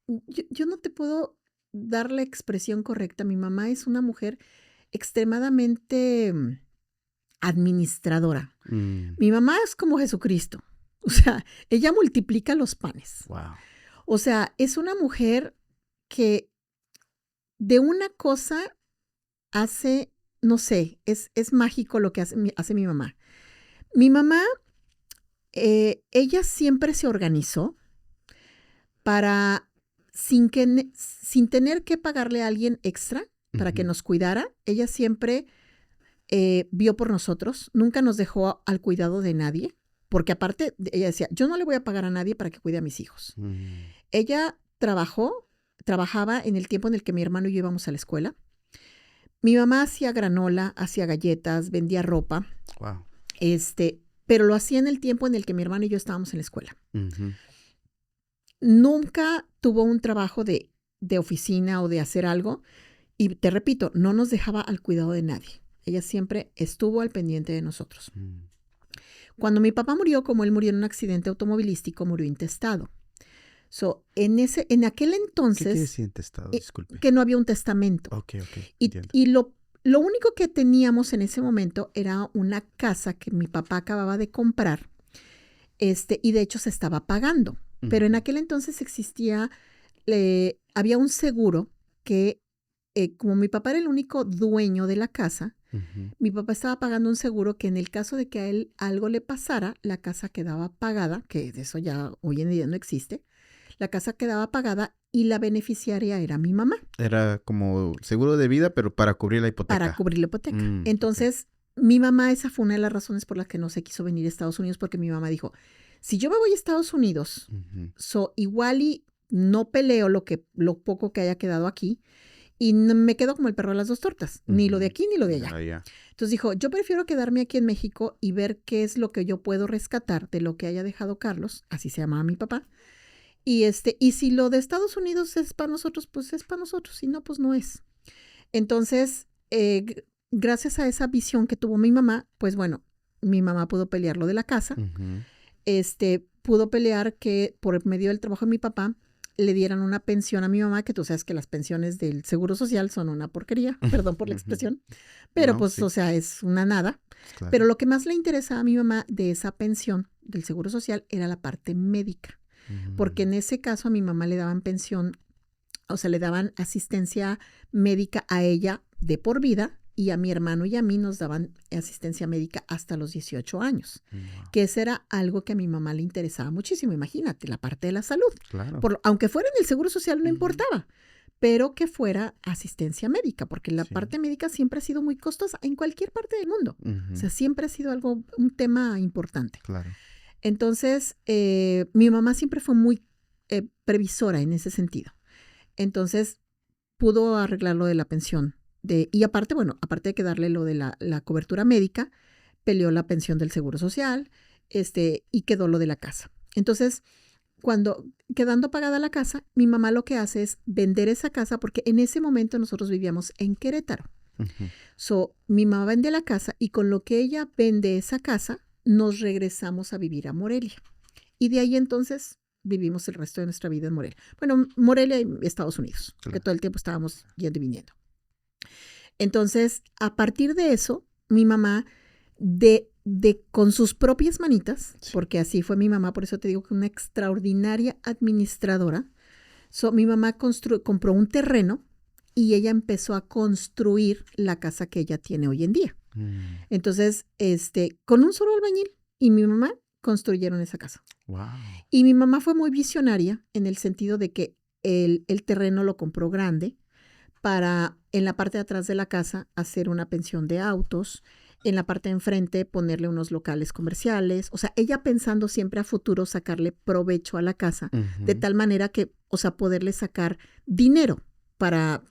Yo no te puedo dar la expresión correcta. Mi mamá es una mujer extremadamente administradora. Mi mamá es como Jesucristo. O sea, ella multiplica los panes. Wow. O sea, es una mujer que de una cosa hace, no sé, es mágico lo que hace mi mamá. Mi mamá, ella siempre se organizó para, sin tener que pagarle a alguien extra para que nos cuidara, ella siempre vio por nosotros, nunca nos dejó al cuidado de nadie. Porque aparte, ella decía, yo no le voy a pagar a nadie para que cuide a mis hijos. Ella trabajaba en el tiempo en el que mi hermano y yo íbamos a la escuela. Mi mamá hacía granola, hacía galletas, vendía ropa. Wow. Pero lo hacía en el tiempo en el que mi hermano y yo estábamos en la escuela. Nunca tuvo un trabajo de oficina o de hacer algo. Y te repito, no nos dejaba al cuidado de nadie. Ella siempre estuvo al pendiente de nosotros. Cuando mi papá murió, como él murió en un accidente automovilístico, murió intestado. En aquel entonces... ¿Qué quiere decir intestado? Disculpe. Que no había un testamento. Ok. Y lo único que teníamos en ese momento era una casa que mi papá acababa de comprar, y de hecho se estaba pagando. Pero en aquel entonces había un seguro que, como mi papá era el único dueño de la casa, mi papá estaba pagando un seguro que en el caso de que a él algo le pasara, la casa quedaba pagada, que de eso ya hoy en día no existe. La casa quedaba pagada y la beneficiaria era mi mamá. Era como seguro de vida, pero para cubrir la hipoteca. Para cubrir la hipoteca. Entonces, mi mamá, esa fue una de las razones por las que no se quiso venir a Estados Unidos, porque mi mamá dijo, si yo me voy a Estados Unidos, igual y no peleo lo poco que haya quedado aquí, y me quedo como el perro de las dos tortas, ni lo de aquí ni lo de allá. Entonces dijo, yo prefiero quedarme aquí en México y ver qué es lo que yo puedo rescatar de lo que haya dejado Carlos, así se llamaba mi papá, y si lo de Estados Unidos es para nosotros, pues es para nosotros, si no, pues no es. Entonces, gracias a esa visión que tuvo mi mamá, pues bueno, mi mamá pudo pelear lo de la casa, pudo pelear que por medio del trabajo de mi papá le dieran una pensión a mi mamá, que tú sabes que las pensiones del Seguro Social son una porquería, perdón por la expresión, pero no, pues, sí. O sea, es una nada. Claro. Pero lo que más le interesaba a mi mamá de esa pensión del Seguro Social era la parte médica, porque en ese caso a mi mamá le daban pensión, o sea, le daban asistencia médica a ella de por vida, y a mi hermano y a mí nos daban asistencia médica hasta los 18 años, que eso era algo que a mi mamá le interesaba muchísimo. Imagínate, la parte de la salud. Claro. Aunque fuera en el Seguro Social no importaba, pero que fuera asistencia médica, porque la parte médica siempre ha sido muy costosa en cualquier parte del mundo. O sea, siempre ha sido un tema importante. Claro. Entonces, mi mamá siempre fue muy previsora en ese sentido. Entonces, pudo arreglar lo de la pensión. Y aparte, bueno, aparte de que darle lo de la cobertura médica, peleó la pensión del Seguro Social, y quedó lo de la casa. Entonces, quedando pagada la casa, mi mamá lo que hace es vender esa casa, porque en ese momento nosotros vivíamos en Querétaro. Mi mamá vende la casa y con lo que ella vende esa casa, nos regresamos a vivir a Morelia. Y de ahí entonces vivimos el resto de nuestra vida en Morelia. Bueno, Morelia y Estados Unidos, que todo el tiempo estábamos yendo y viniendo. Entonces, a partir de eso, mi mamá, con sus propias manitas, porque así fue mi mamá, por eso te digo que una extraordinaria administradora, mi mamá compró un terreno y ella empezó a construir la casa que ella tiene hoy en día. Entonces, con un solo albañil y mi mamá construyeron esa casa. Wow. Y mi mamá fue muy visionaria en el sentido de que el terreno lo compró grande, para en la parte de atrás de la casa hacer una pensión de autos, en la parte de enfrente ponerle unos locales comerciales, o sea, ella pensando siempre a futuro sacarle provecho a la casa, de tal manera que, o sea, poderle sacar dinero para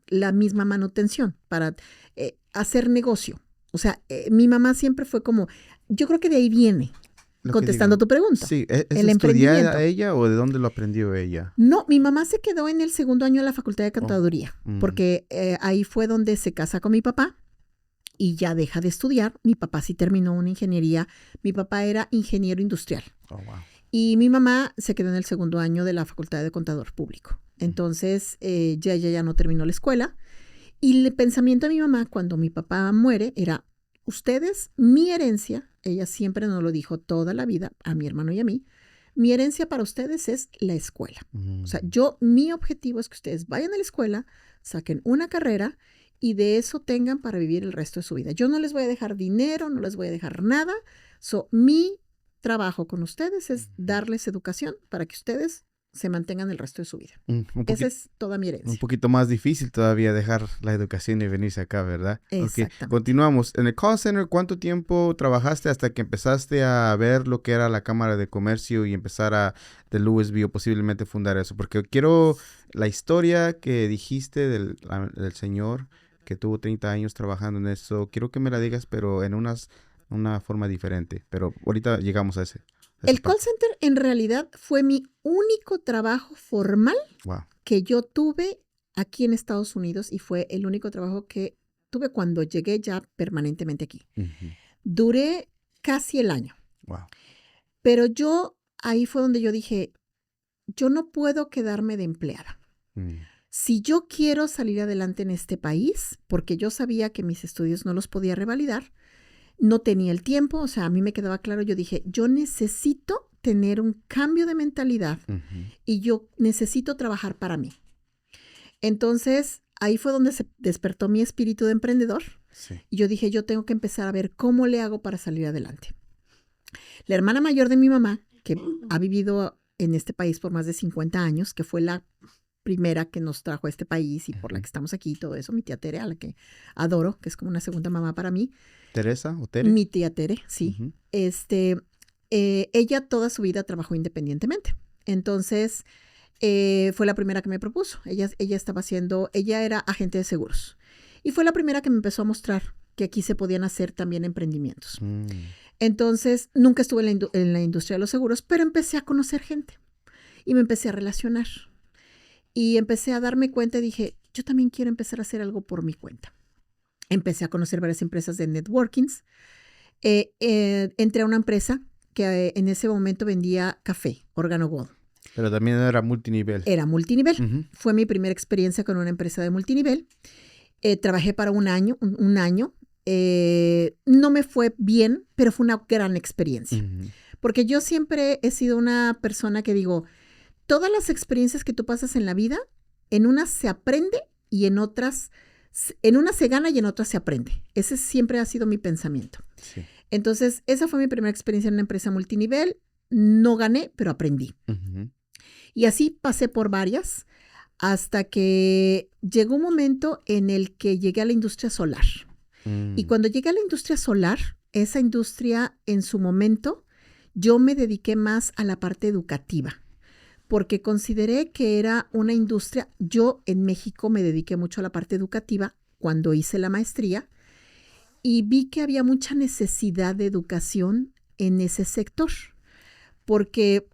la misma manutención, para hacer negocio. O sea, mi mamá siempre fue como, yo creo que de ahí viene. Contestando tu pregunta. Sí, ¿es estudiada a ella o de dónde lo aprendió ella? No, mi mamá se quedó en el segundo año de la Facultad de Contaduría, porque ahí fue donde se casa con mi papá y ya deja de estudiar. Mi papá sí terminó una ingeniería. Mi papá era ingeniero industrial. Oh, wow. Y mi mamá se quedó en el segundo año de la Facultad de Contador Público. Entonces, ya no terminó la escuela. Y el pensamiento de mi mamá cuando mi papá muere era, ustedes, mi herencia, ella siempre nos lo dijo toda la vida, a mi hermano y a mí, mi herencia para ustedes es la escuela. O sea, mi objetivo es que ustedes vayan a la escuela, saquen una carrera y de eso tengan para vivir el resto de su vida. Yo no les voy a dejar dinero, no les voy a dejar nada. Mi trabajo con ustedes es darles educación para que ustedes se mantengan el resto de su vida. Esa es toda mi herencia. Un poquito más difícil todavía dejar la educación y venirse acá, ¿verdad? Exactamente. Okay. Continuamos. En el call center, ¿cuánto tiempo trabajaste hasta que empezaste a ver lo que era la Cámara de Comercio y empezar de Louisville o posiblemente fundar eso? Porque quiero la historia que dijiste del señor que tuvo 30 años trabajando en eso. Quiero que me la digas, pero en una forma diferente. Pero ahorita llegamos a ese. El call center en realidad fue mi único trabajo formal que yo tuve aquí en Estados Unidos y fue el único trabajo que tuve cuando llegué ya permanentemente aquí. Ujú. Duré casi el año. Wow. Pero ahí fue donde yo dije, yo no puedo quedarme de empleada. Si yo quiero salir adelante en este país, porque yo sabía que mis estudios no los podía revalidar, no tenía el tiempo, o sea, a mí me quedaba claro, yo dije, yo necesito tener un cambio de mentalidad y yo necesito trabajar para mí. Entonces, ahí fue donde se despertó mi espíritu de emprendedor. Sí. Y yo dije, yo tengo que empezar a ver cómo le hago para salir adelante. La hermana mayor de mi mamá, que ha vivido en este país por más de 50 años, que fue la primera que nos trajo a este país y por la que estamos aquí y todo eso, mi tía Tere, a la que adoro, que es como una segunda mamá para mí. ¿Teresa o Tere? Mi tía Tere, sí. Ella toda su vida trabajó independientemente. Entonces, fue la primera que me propuso. Ella era agente de seguros. Y fue la primera que me empezó a mostrar que aquí se podían hacer también emprendimientos. Entonces, nunca estuve en la industria de los seguros, pero empecé a conocer gente y me empecé a relacionar. Y empecé a darme cuenta y dije, yo también quiero empezar a hacer algo por mi cuenta. Empecé a conocer varias empresas de networkings. Entré a una empresa que en ese momento vendía café, Organo Gold. Pero también era multinivel. Era multinivel. Fue mi primera experiencia con una empresa de multinivel. Trabajé para un año. No me fue bien, pero fue una gran experiencia. Porque yo siempre he sido una persona que digo, todas las experiencias que tú pasas en la vida, en unas se aprende y en unas se gana y en otras se aprende. Ese siempre ha sido mi pensamiento. Sí. Entonces, esa fue mi primera experiencia en una empresa multinivel. No gané, pero aprendí. Y así pasé por varias hasta que llegó un momento en el que llegué a la industria solar. Y cuando llegué a la industria solar, esa industria en su momento, yo me dediqué más a la parte educativa, porque consideré que era una industria, yo en México me dediqué mucho a la parte educativa cuando hice la maestría y vi que había mucha necesidad de educación en ese sector, porque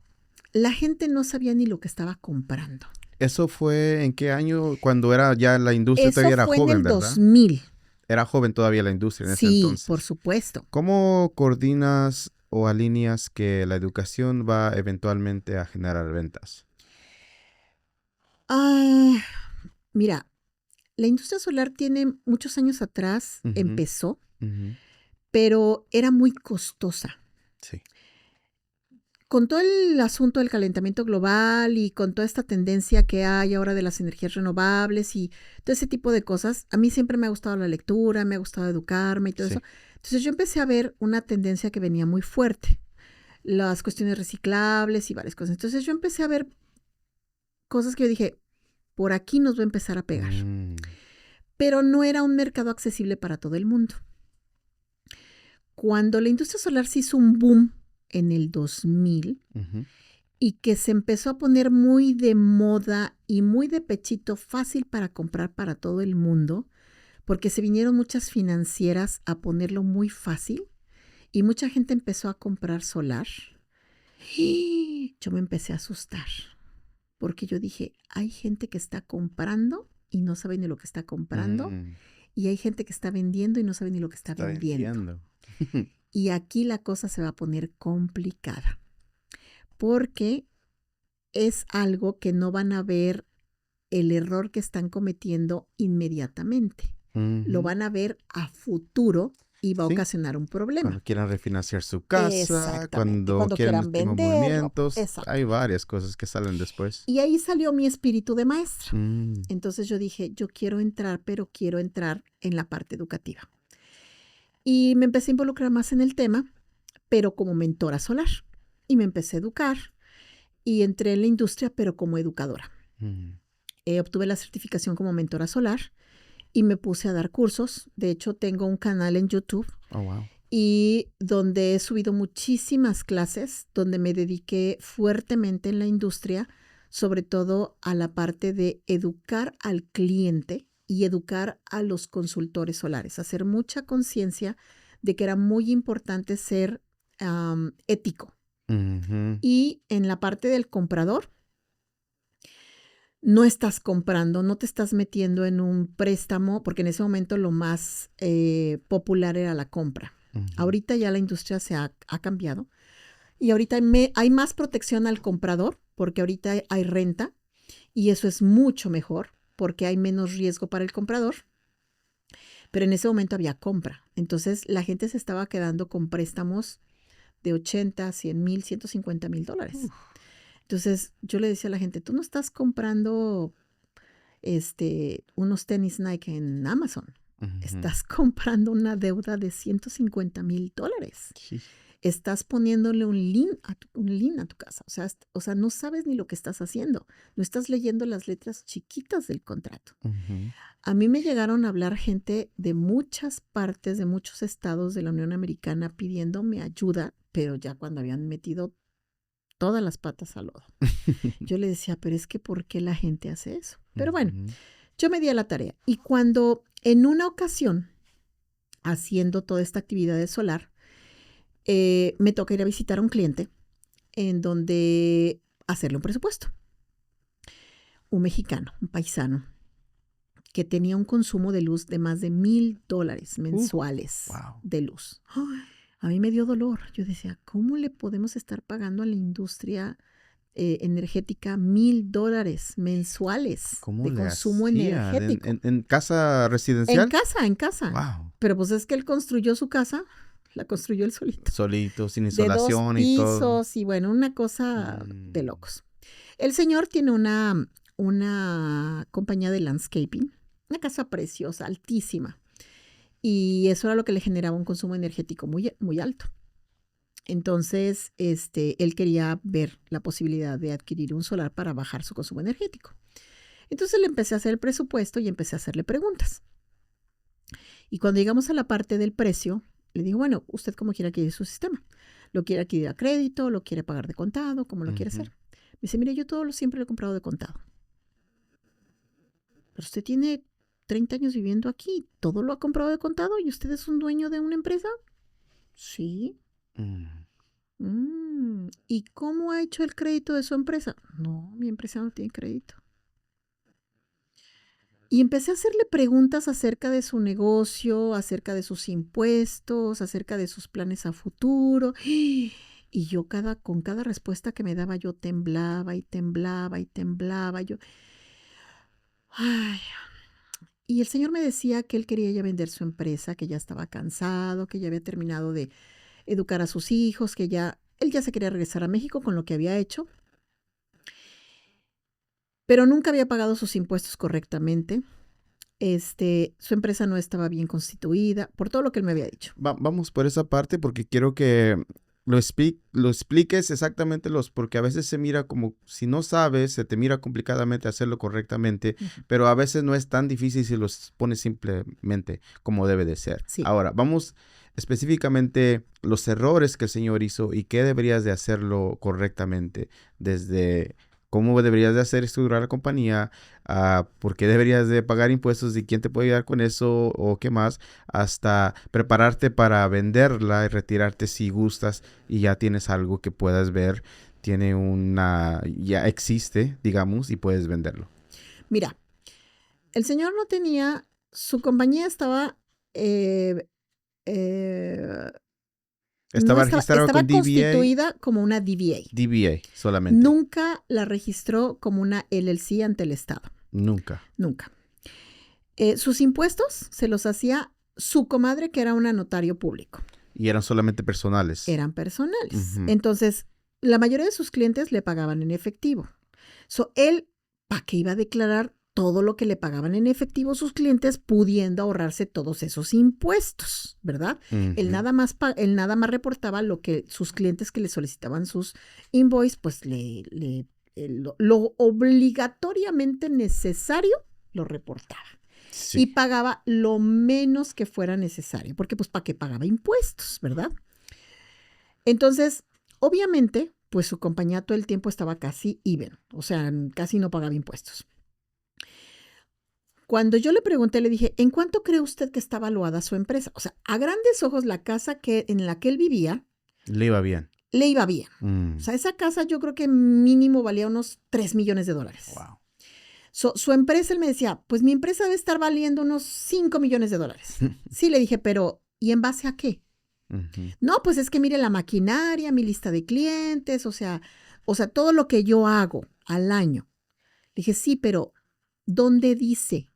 la gente no sabía ni lo que estaba comprando. ¿Eso fue en qué año? Cuando era ya la industria todavía era joven, ¿verdad? Eso fue en el 2000. Era joven todavía la industria en ese entonces. Sí, por supuesto. ¿Cómo coordinas o alineas que la educación va eventualmente a generar ventas? Mira, la industria solar tiene muchos años atrás, empezó, pero era muy costosa. Sí. Con todo el asunto del calentamiento global y con toda esta tendencia que hay ahora de las energías renovables y todo ese tipo de cosas, a mí siempre me ha gustado la lectura, me ha gustado educarme y todo eso. Entonces yo empecé a ver una tendencia que venía muy fuerte, las cuestiones reciclables y varias cosas. Entonces yo empecé a ver cosas que yo dije, por aquí nos va a empezar a pegar. Pero no era un mercado accesible para todo el mundo. Cuando la industria solar se hizo un boom en el 2000 y que se empezó a poner muy de moda y muy de pechito fácil para comprar para todo el mundo, porque se vinieron muchas financieras a ponerlo muy fácil y mucha gente empezó a comprar solar. Y yo me empecé a asustar porque yo dije, hay gente que está comprando y no sabe ni lo que está comprando y hay gente que está vendiendo y no sabe ni lo que está vendiendo. Y aquí la cosa se va a poner complicada porque es algo que no van a ver el error que están cometiendo inmediatamente. Lo van a ver a futuro y va a ocasionar un problema. Cuando quieran refinanciar su casa, cuando quieran vender movimientos, hay varias cosas que salen después. Y ahí salió mi espíritu de maestra. Entonces yo dije, yo quiero entrar, pero quiero entrar en la parte educativa. Y me empecé a involucrar más en el tema, pero como mentora solar. Y me empecé a educar y entré en la industria, pero como educadora. Obtuve la certificación como mentora solar y me puse a dar cursos. De hecho, tengo un canal en YouTube. Oh, wow. Y donde he subido muchísimas clases, donde me dediqué fuertemente en la industria, sobre todo a la parte de educar al cliente y educar a los consultores solares, hacer mucha conciencia de que era muy importante ser ético. Y en la parte del comprador, no estás comprando, no te estás metiendo en un préstamo, porque en ese momento lo más popular era la compra. Ahorita ya la industria se ha cambiado y ahorita hay más protección al comprador, porque ahorita hay renta y eso es mucho mejor porque hay menos riesgo para el comprador. Pero en ese momento había compra. Entonces la gente se estaba quedando con préstamos de 80, 100 mil, 150 mil dólares. Entonces yo le decía a la gente, tú no estás comprando unos tenis Nike en Amazon. Estás comprando una deuda de 150 mil dólares. Sí. Estás poniéndole un lien a tu casa. O sea, no sabes ni lo que estás haciendo. No estás leyendo las letras chiquitas del contrato. A mí me llegaron a hablar gente de muchas partes, de muchos estados de la Unión Americana pidiéndome ayuda, pero ya cuando habían metido todas las patas al lodo. Yo le decía, pero es que ¿por qué la gente hace eso? Pero bueno, yo me di a la tarea. Y cuando en una ocasión, haciendo toda esta actividad de solar, me toca ir a visitar a un cliente en donde hacerle un presupuesto. Un mexicano, un paisano, que tenía un consumo de luz de más de $1,000 mensuales de luz. ¡Ay! A mí me dio dolor. Yo decía, ¿cómo le podemos estar pagando a la industria energética $1,000 mensuales de consumo energético? ¿En casa residencial? En casa. Wow. Pero pues es que él construyó su casa, la construyó él solito. Solito, sin insolación y todo. De 2 pisos y bueno, una cosa de locos. El señor tiene una compañía de landscaping, una casa preciosa, altísima. Y eso era lo que le generaba un consumo energético muy, muy alto. Entonces, él quería ver la posibilidad de adquirir un solar para bajar su consumo energético. Entonces le empecé a hacer el presupuesto y empecé a hacerle preguntas. Y cuando llegamos a la parte del precio, le digo, bueno, ¿usted cómo quiere adquirir su sistema? ¿Lo quiere adquirir a crédito? ¿Lo quiere pagar de contado? ¿Cómo lo quiere hacer? Me dice, mire, yo siempre lo he comprado de contado. Pero usted tiene 30 años viviendo aquí, ¿todo lo ha comprado de contado y usted es un dueño de una empresa? Sí. ¿Y cómo ha hecho el crédito de su empresa? No, mi empresa no tiene crédito. Y empecé a hacerle preguntas acerca de su negocio, acerca de sus impuestos, acerca de sus planes a futuro. Y yo con cada respuesta que me daba, yo temblaba y temblaba y temblaba. Y el señor me decía que él quería ya vender su empresa, que ya estaba cansado, que ya había terminado de educar a sus hijos, que él ya se quería regresar a México con lo que había hecho. Pero nunca había pagado sus impuestos correctamente. Su empresa no estaba bien constituida, por todo lo que él me había dicho. Vamos por esa parte porque quiero que lo expliques exactamente porque a veces se mira como, si no sabes, se te mira complicadamente hacerlo correctamente, pero a veces no es tan difícil si lo pones simplemente como debe de ser. Sí. Ahora, vamos específicamente los errores que el señor hizo y qué deberías de hacerlo correctamente, desde cómo deberías de hacer estructurar la compañía, por qué deberías de pagar impuestos y quién te puede ayudar con eso o qué más, hasta prepararte para venderla y retirarte si gustas y ya tienes algo que puedas ver, ya existe, digamos, y puedes venderlo. Mira, el señor no tenía, su compañía estaba... Estaba constituida como una DBA. DBA solamente. Nunca la registró como una LLC ante el Estado. Nunca. Sus impuestos se los hacía su comadre, que era una notario público. Y eran solamente personales. Eran personales. Entonces, la mayoría de sus clientes le pagaban en efectivo. Él, ¿para qué iba a declarar todo lo que le pagaban en efectivo sus clientes, pudiendo ahorrarse todos esos impuestos, ¿verdad? Él nada más reportaba lo que sus clientes que le solicitaban sus invoices, pues lo obligatoriamente necesario lo reportaba. Sí. Y pagaba lo menos que fuera necesario, porque pues ¿para qué pagaba impuestos, verdad? Entonces, obviamente, pues su compañía todo el tiempo estaba casi even, o sea, casi no pagaba impuestos. Cuando yo le pregunté, le dije, ¿en cuánto cree usted que está valuada su empresa? O sea, a grandes ojos, la casa en la que él vivía... Le iba bien. O sea, esa casa yo creo que mínimo valía unos $3 millones. Wow. Su empresa, él me decía, pues mi empresa debe estar valiendo unos $5 millones. Sí, le dije, pero ¿y en base a qué? No, pues es que mire la maquinaria, mi lista de clientes, o sea, todo lo que yo hago al año. Le dije, sí, pero ¿dónde dice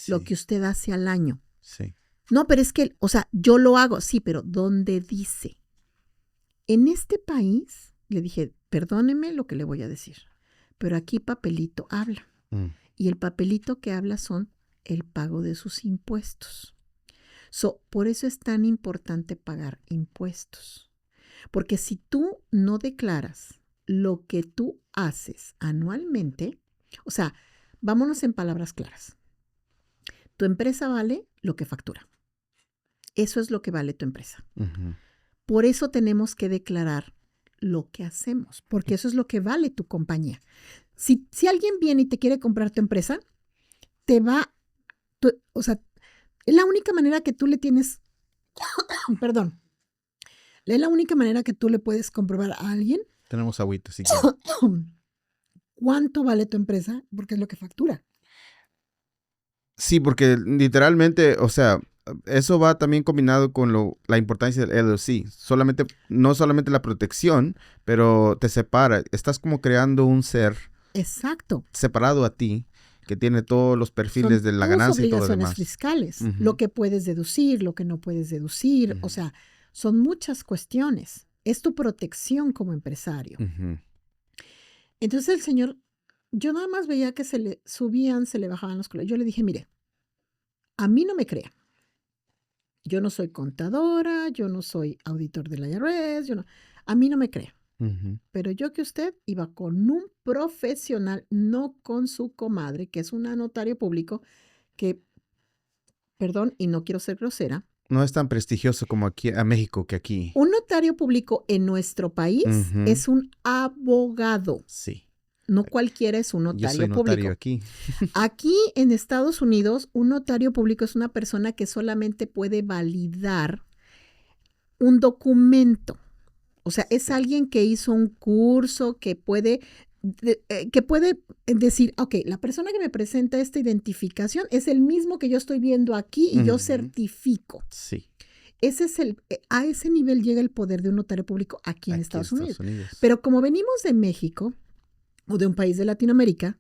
lo que usted hace al año? Sí. No, pero es que, o sea, yo lo hago, sí, pero ¿dónde dice? En este país, le dije, perdóneme lo que le voy a decir, pero aquí papelito habla. Y el papelito que habla son el pago de sus impuestos. Por eso es tan importante pagar impuestos. Porque si tú no declaras lo que tú haces anualmente, o sea, vámonos en palabras claras. Tu empresa vale lo que factura. Eso es lo que vale tu empresa. Por eso tenemos que declarar lo que hacemos, porque eso es lo que vale tu compañía. Si alguien viene y te quiere comprar tu empresa, o sea, es la única manera que tú le tienes, perdón, es la única manera que tú le puedes comprobar a alguien. Tenemos agüita, sí. ¿Cuánto vale tu empresa? Porque es lo que factura. Sí, porque literalmente, o sea, eso va también combinado con la importancia del LLC. No solamente la protección, pero te separa. Estás como creando un ser. Exacto. Separado a ti, que tiene todos los perfiles de la ganancia y todo lo demás. Son obligaciones fiscales. Lo que puedes deducir, lo que no puedes deducir. O sea, son muchas cuestiones. Es tu protección como empresario. Entonces el señor, yo nada más veía que se le subían, se le bajaban los colores. Yo le dije, mire, a mí no me crea. Yo no soy contadora, yo no soy auditor de la IRS, a mí no me crea. Pero yo que usted iba con un profesional, no con su comadre, que es una notario público, que, perdón, y no quiero ser grosera. No es tan prestigioso como aquí a México que aquí. Un notario público en nuestro país es un abogado. Sí. No cualquiera es un notario público. Yo soy notario aquí. Aquí en Estados Unidos, un notario público es una persona que solamente puede validar un documento. O sea, es alguien que hizo un curso, que puede decir, ok, la persona que me presenta esta identificación es el mismo que yo estoy viendo aquí y yo certifico. Sí. A ese nivel llega el poder de un notario público aquí en Estados Unidos. Pero como venimos de México o de un país de Latinoamérica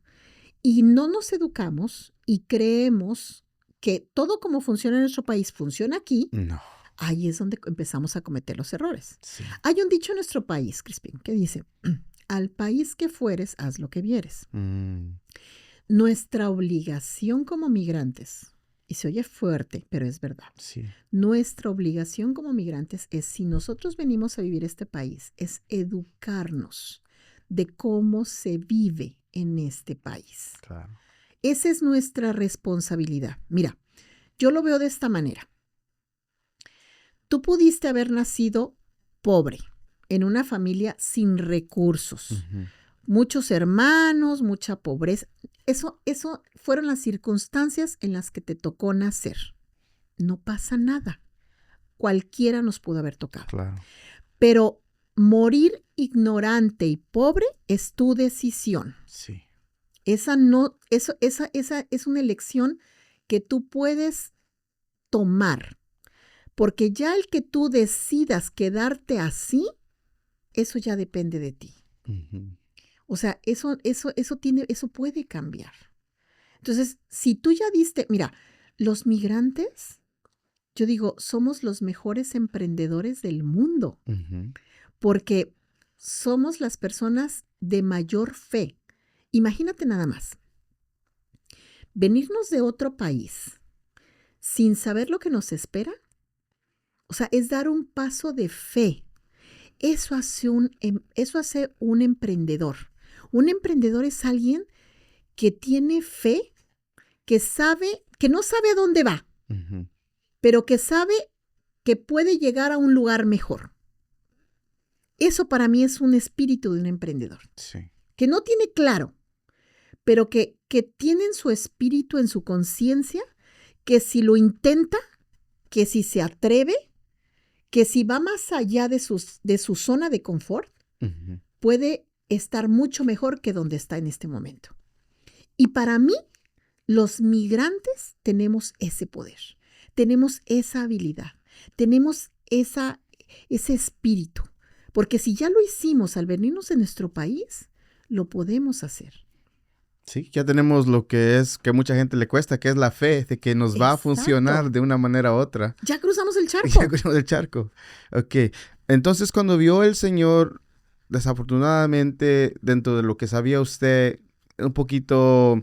y no nos educamos y creemos que todo como funciona en nuestro país funciona aquí, no. Ahí es donde empezamos a cometer los errores. Sí. Hay un dicho en nuestro país, Crispín, que dice, al país que fueres, haz lo que vieres. Nuestra obligación como migrantes, y se oye fuerte, pero es verdad. Sí. Nuestra obligación como migrantes es, si nosotros venimos a vivir este país, es educarnos de cómo se vive en este país. Claro. Esa es nuestra responsabilidad. Mira, yo lo veo de esta manera. Tú pudiste haber nacido pobre, en una familia sin recursos, muchos hermanos, mucha pobreza. Eso fueron las circunstancias en las que te tocó nacer. No pasa nada. Cualquiera nos pudo haber tocado. Claro. Pero morir ignorante y pobre es tu decisión. Sí. Esa es una elección que tú puedes tomar. Porque ya el que tú decidas quedarte así, eso ya depende de ti. O sea, eso puede cambiar. Entonces, si tú ya diste, mira, los migrantes, yo digo, somos los mejores emprendedores del mundo. Porque somos las personas de mayor fe. Imagínate nada más. Venirnos de otro país sin saber lo que nos espera. O sea, es dar un paso de fe. Eso hace un emprendedor. Un emprendedor es alguien que tiene fe, que no sabe a dónde va, pero que sabe que puede llegar a un lugar mejor. Eso para mí es un espíritu de un emprendedor. Sí. Que no tiene claro, pero que tiene en su espíritu, en su conciencia, que si lo intenta, que si se atreve, que si va más allá de su zona de confort, puede estar mucho mejor que donde está en este momento. Y para mí, los migrantes tenemos ese poder, tenemos esa habilidad, tenemos ese espíritu. Porque si ya lo hicimos al venirnos de nuestro país, lo podemos hacer. Sí, ya tenemos lo que mucha gente le cuesta, que es la fe de que nos va a funcionar de una manera u otra. Ya cruzamos el charco. Ya cruzamos el charco. Ok. Entonces, cuando vio el Señor, desafortunadamente, dentro de lo que sabía usted, un poquito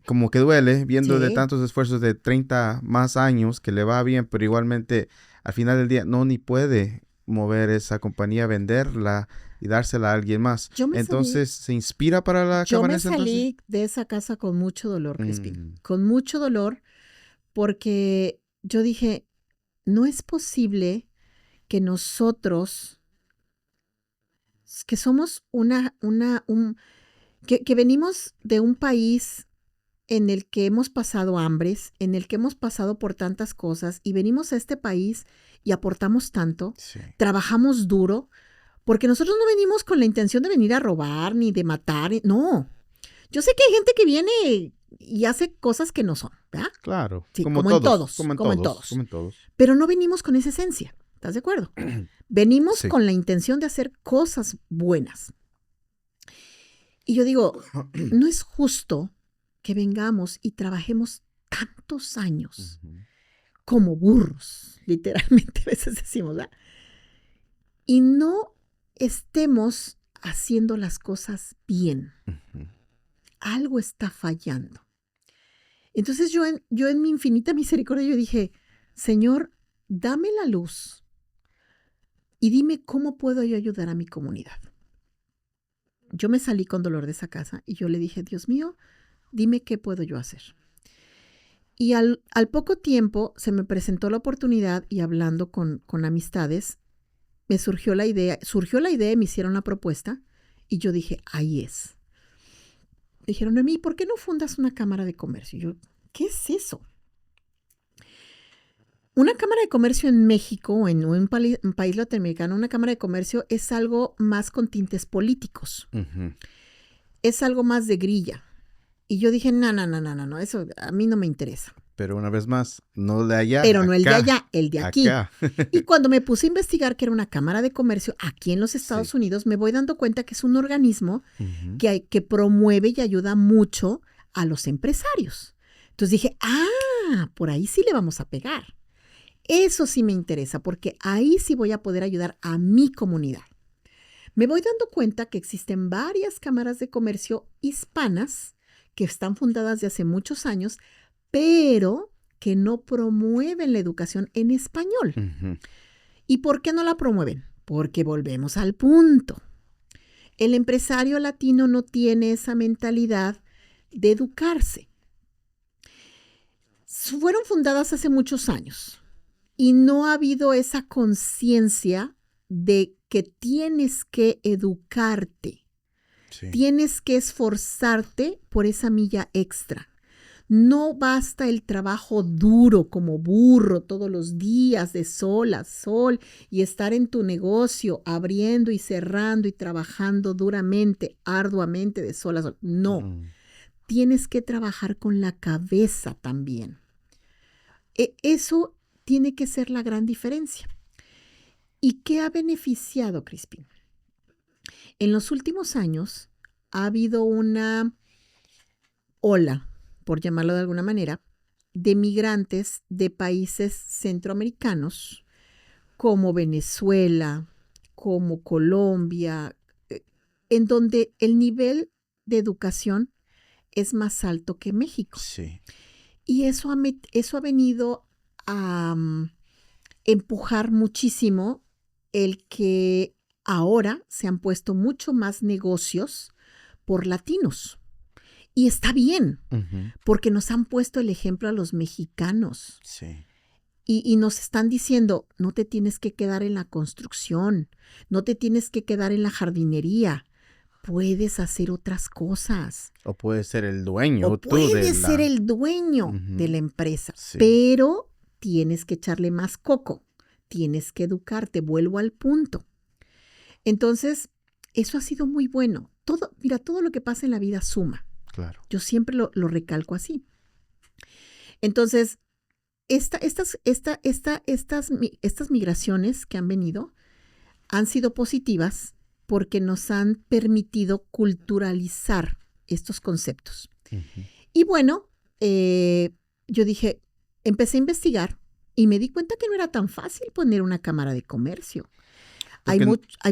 como que duele, viendo de tantos esfuerzos de 30 más años, que le va bien, pero igualmente, al final del día, ni puede mover esa compañía, venderla y dársela a alguien más. Entonces, ¿se inspira para la cámara? Yo me salí de esa casa con mucho dolor, Crispin. Con mucho dolor, porque yo dije, no es posible que nosotros, que somos que venimos de un país en el que hemos pasado hambres, en el que hemos pasado por tantas cosas, y venimos a este país y aportamos tanto, trabajamos duro, porque nosotros no venimos con la intención de venir a robar ni de matar, no. Yo sé que hay gente que viene y hace cosas que no son, ¿verdad? Claro, sí, como en todos. Pero no venimos con esa esencia, ¿estás de acuerdo? Venimos con la intención de hacer cosas buenas. Y yo digo, no es justo que vengamos y trabajemos tantos años como burros, literalmente a veces decimos, ¿verdad? Y no estemos haciendo las cosas bien. Algo está fallando. Entonces yo en mi infinita misericordia yo dije, Señor, dame la luz y dime cómo puedo yo ayudar a mi comunidad. Yo me salí con dolor de esa casa y yo le dije, Dios mío, dime qué puedo yo hacer. Y al poco tiempo se me presentó la oportunidad y hablando con amistades, me surgió la idea y me hicieron la propuesta y yo dije, ahí es. Dijeron, Noemí, ¿por qué no fundas una cámara de comercio? Y yo, ¿qué es eso? Una cámara de comercio en México o en un país latinoamericano, una cámara de comercio es algo más con tintes políticos. Es algo más de grilla. Y yo dije, no, eso a mí no me interesa. Pero una vez más, no de allá. Pero no acá, el de allá, el de aquí. Y cuando me puse a investigar que era una cámara de comercio aquí en los Estados Unidos, me voy dando cuenta que es un organismo que promueve y ayuda mucho a los empresarios. Entonces dije, por ahí sí le vamos a pegar. Eso sí me interesa, porque ahí sí voy a poder ayudar a mi comunidad. Me voy dando cuenta que existen varias cámaras de comercio hispanas que están fundadas de hace muchos años, pero que no promueven la educación en español. ¿Y por qué no la promueven? Porque volvemos al punto. El empresario latino no tiene esa mentalidad de educarse. Fueron fundadas hace muchos años y no ha habido esa conciencia de que tienes que educarte. Tienes que esforzarte por esa milla extra. No basta el trabajo duro como burro todos los días de sol a sol y estar en tu negocio abriendo y cerrando y trabajando duramente, arduamente de sol a sol. No, tienes que trabajar con la cabeza también. Eso tiene que ser la gran diferencia. ¿Y qué ha beneficiado, Crispin? En los últimos años ha habido una ola, por llamarlo de alguna manera, de migrantes de países centroamericanos como Venezuela, como Colombia, en donde el nivel de educación es más alto que México. Sí. Y eso ha venido a empujar muchísimo el que ahora se han puesto mucho más negocios por latinos. Y está bien, porque nos han puesto el ejemplo a los mexicanos. Sí. Y nos están diciendo, no te tienes que quedar en la construcción, no te tienes que quedar en la jardinería, puedes hacer otras cosas. O puedes ser el dueño. O puedes ser el dueño de la empresa, pero tienes que echarle más coco, tienes que educarte, vuelvo al punto. Entonces, eso ha sido muy bueno. Todo lo que pasa en la vida suma. Claro. Yo siempre lo recalco así. Entonces, estas migraciones que han venido han sido positivas porque nos han permitido culturalizar estos conceptos. Uh-huh. Y bueno, yo dije, empecé a investigar y me di cuenta que no era tan fácil poner una cámara de comercio. Hay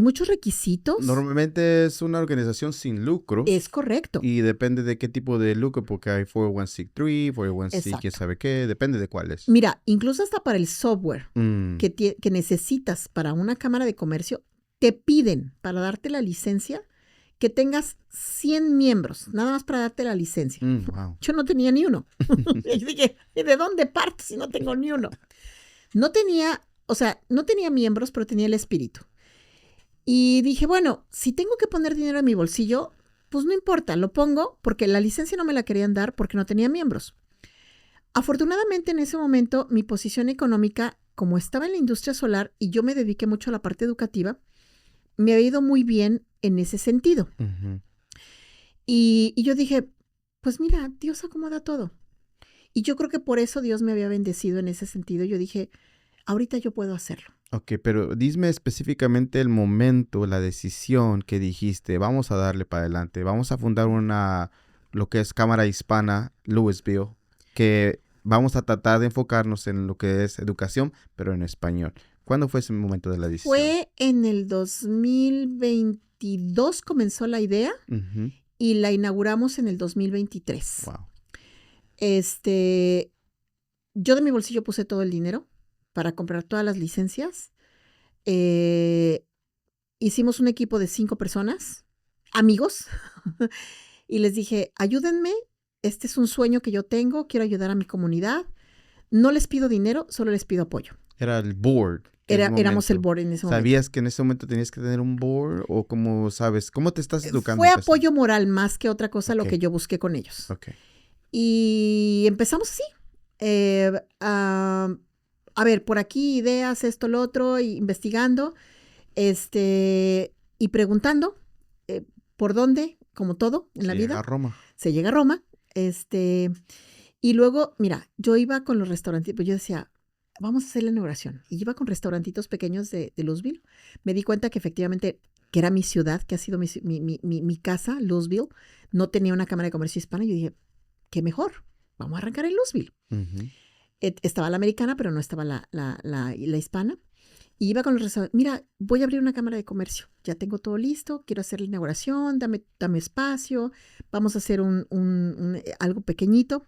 muchos requisitos. Normalmente es una organización sin lucros. Es correcto. Y depende de qué tipo de lucro, porque hay 401c3, 401c, quién sabe qué, depende de cuál es. Mira, incluso hasta para el software que necesitas para una cámara de comercio, te piden para darte la licencia que tengas 100 miembros, nada más para darte la licencia. Wow. Yo no tenía ni uno. Y dije, ¿de dónde parto si no tengo ni uno? No tenía miembros, pero tenía el espíritu. Y dije, bueno, si tengo que poner dinero en mi bolsillo, pues no importa, lo pongo porque la licencia no me la querían dar porque no tenía miembros. Afortunadamente en ese momento mi posición económica, como estaba en la industria solar y yo me dediqué mucho a la parte educativa, me había ido muy bien en ese sentido. Uh-huh. Y yo dije, pues mira, Dios acomoda todo. Y yo creo que por eso Dios me había bendecido en ese sentido. Yo dije, ahorita yo puedo hacerlo. Ok, pero dime específicamente el momento, la decisión que dijiste, vamos a darle para adelante, vamos a fundar lo que es Cámara Hispana Louisville, que vamos a tratar de enfocarnos en lo que es educación, pero en español. ¿Cuándo fue ese momento de la decisión? Fue en el 2022 comenzó la idea uh-huh. y la inauguramos en el 2023. Wow. Yo de mi bolsillo puse todo el dinero para comprar todas las licencias. Hicimos un equipo de 5 personas, amigos, y les dije, ayúdenme, este es un sueño que yo tengo, quiero ayudar a mi comunidad. No les pido dinero, solo les pido apoyo. Era el board. Éramos el board en ese momento. ¿Sabías que en ese momento tenías que tener un board? ¿O cómo sabes? ¿Cómo te estás educando? Fue apoyo moral más que otra cosa lo que yo busqué con ellos. Okay. Y empezamos así. A ver, por aquí ideas, esto, lo otro, investigando, y preguntando por dónde, como todo en la vida. Se llega a Roma. Se llega a Roma. Y luego, mira, yo iba con los restaurantes, pues yo decía, vamos a hacer la inauguración. Y iba con restaurantitos pequeños de Louisville. Me di cuenta que efectivamente, que era mi ciudad, que ha sido mi casa, Louisville, no tenía una cámara de comercio hispana. Y yo dije, qué mejor, vamos a arrancar en Louisville. Uh-huh. Estaba la americana, pero no estaba la hispana. Y iba con los restaurantes, mira, voy a abrir una cámara de comercio, ya tengo todo listo, quiero hacer la inauguración, dame espacio, vamos a hacer algo pequeñito.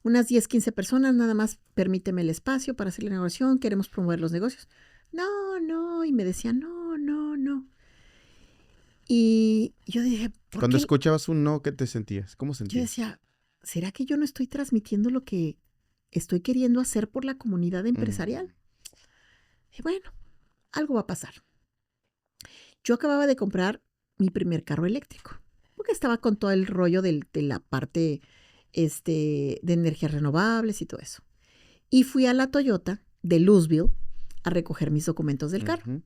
Unas 10, 15 personas, nada más permíteme el espacio para hacer la inauguración, queremos promover los negocios. No, y me decía, no. Y yo dije, cuando escuchabas un no, ¿qué te sentías? ¿Cómo sentías? Yo decía, ¿será que yo no estoy transmitiendo lo que estoy queriendo hacer por la comunidad empresarial? Y bueno, algo va a pasar. Yo acababa de comprar mi primer carro eléctrico, porque estaba con todo el rollo de la parte de energías renovables y todo eso. Y fui a la Toyota de Louisville a recoger mis documentos del carro. Uh-huh.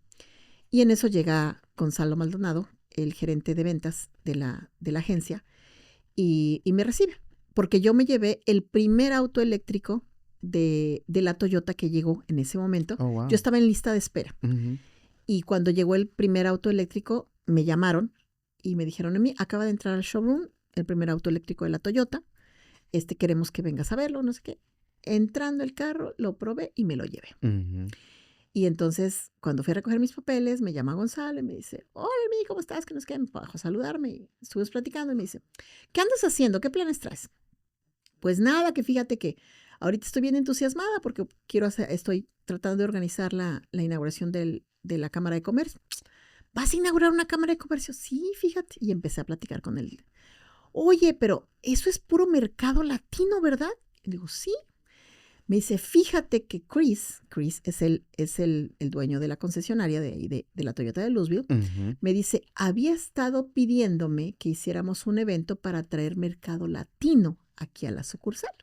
Y en eso llega Gonzalo Maldonado, el gerente de ventas de la agencia, y me recibe, porque yo me llevé el primer auto eléctrico de la Toyota que llegó en ese momento. Oh, wow. Yo estaba en lista de espera. Uh-huh. Y cuando llegó el primer auto eléctrico, me llamaron y me dijeron a mí, acaba de entrar al showroom el primer auto eléctrico de la Toyota, queremos que vengas a verlo, no sé qué. Entrando el carro, lo probé y me lo llevé. Uh-huh. Y entonces, cuando fui a recoger mis papeles, me llama Gonzalo y me dice, hola, Emi, ¿cómo estás? ¿Qué nos queda? Me bajó a saludarme y estuvimos platicando y me dice, ¿qué andas haciendo? ¿Qué planes traes? Pues nada, que fíjate que ahorita estoy bien entusiasmada porque estoy tratando de organizar la inauguración de la Cámara de Comercio. ¿Vas a inaugurar una Cámara de Comercio? Sí, fíjate. Y empecé a platicar con él. Oye, pero eso es puro mercado latino, ¿verdad? Y digo, sí. Me dice, fíjate que Chris es el dueño de la concesionaria de la Toyota de Louisville. Uh-huh. Me dice, había estado pidiéndome que hiciéramos un evento para traer mercado latino aquí a la sucursal.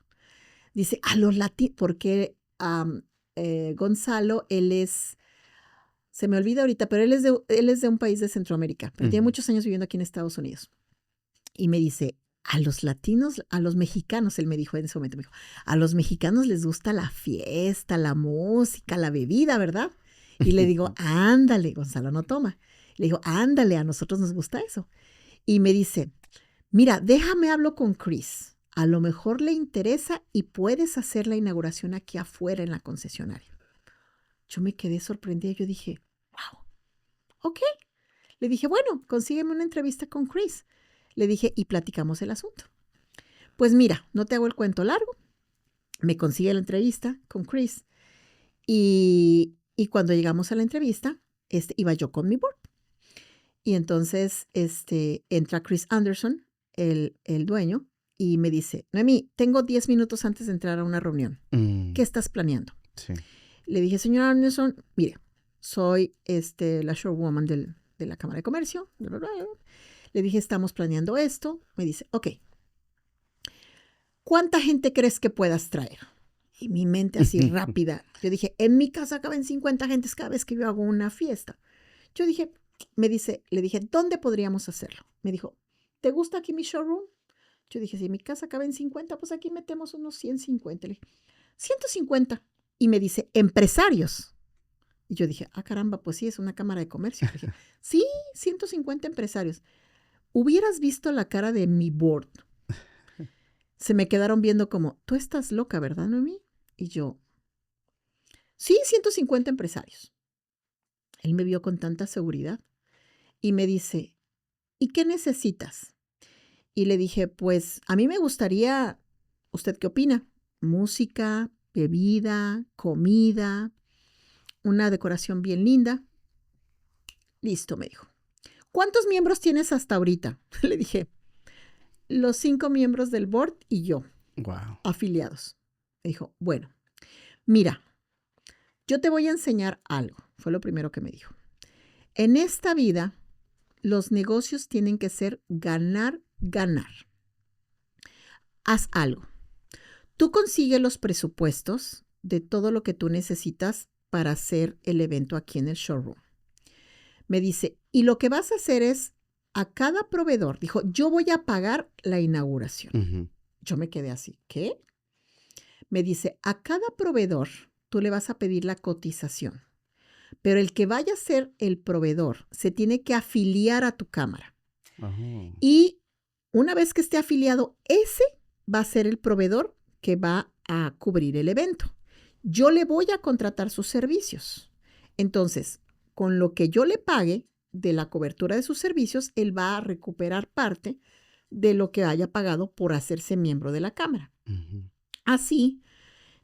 Dice, a los latinos, porque Gonzalo, se me olvida ahorita, pero él es de un país de Centroamérica, pero tiene muchos años viviendo aquí en Estados Unidos. Y me dice, a los latinos, a los mexicanos, él me dijo en ese momento, me dijo, a los mexicanos les gusta la fiesta, la música, la bebida, ¿verdad? Y le digo, ándale, Gonzalo no toma. Le digo, ándale, a nosotros nos gusta eso. Y me dice, mira, déjame hablo con Chris. A lo mejor le interesa y puedes hacer la inauguración aquí afuera en la concesionaria. Yo me quedé sorprendida. Yo dije, wow, ok. Le dije, bueno, consígueme una entrevista con Chris. Le dije, y platicamos el asunto. Pues mira, no te hago el cuento largo. Me consigue la entrevista con Chris. Y cuando llegamos a la entrevista, iba yo con mi board. Y entonces entra Chris Anderson, el dueño, y me dice, Noemí, tengo 10 minutos antes de entrar a una reunión. ¿Qué estás planeando? Sí. Le dije, señor Anderson, mire, soy la showwoman de la Cámara de Comercio. Bla, bla, bla. Le dije, estamos planeando esto. Me dice, ok, ¿cuánta gente crees que puedas traer? Y mi mente así rápida. Yo dije, en mi casa caben 50 gentes cada vez que yo hago una fiesta. Yo dije, le dije, ¿dónde podríamos hacerlo? Me dijo, ¿te gusta aquí mi showroom? Yo dije, si en mi casa caben 50, pues aquí metemos unos 150. Le dije, 150. Y me dice, empresarios. Y yo dije, caramba, pues sí, es una cámara de comercio. Le dije, sí, 150 empresarios. Hubieras visto la cara de mi board. Se me quedaron viendo como, tú estás loca, ¿verdad, Noemí? Y yo, sí, 150 empresarios. Él me vio con tanta seguridad y me dice, ¿y qué necesitas? Y le dije, pues a mí me gustaría, ¿usted qué opina? Música, bebida, comida, una decoración bien linda. Listo, me dijo. ¿Cuántos miembros tienes hasta ahorita? Le dije, los 5 miembros del board y yo, wow, afiliados. Me dijo, bueno, mira, yo te voy a enseñar algo. Fue lo primero que me dijo. En esta vida, los negocios tienen que ser ganar, ganar. Haz algo. Tú consigues los presupuestos de todo lo que tú necesitas para hacer el evento aquí en el showroom. Me dice, y lo que vas a hacer es a cada proveedor, dijo, yo voy a pagar la inauguración. Uh-huh. Yo me quedé así, ¿qué? Me dice, a cada proveedor tú le vas a pedir la cotización, pero el que vaya a ser el proveedor se tiene que afiliar a tu cámara. Uh-huh. Y una vez que esté afiliado, ese va a ser el proveedor que va a cubrir el evento. Yo le voy a contratar sus servicios. Entonces, con lo que yo le pague de la cobertura de sus servicios, él va a recuperar parte de lo que haya pagado por hacerse miembro de la cámara. Uh-huh. Así,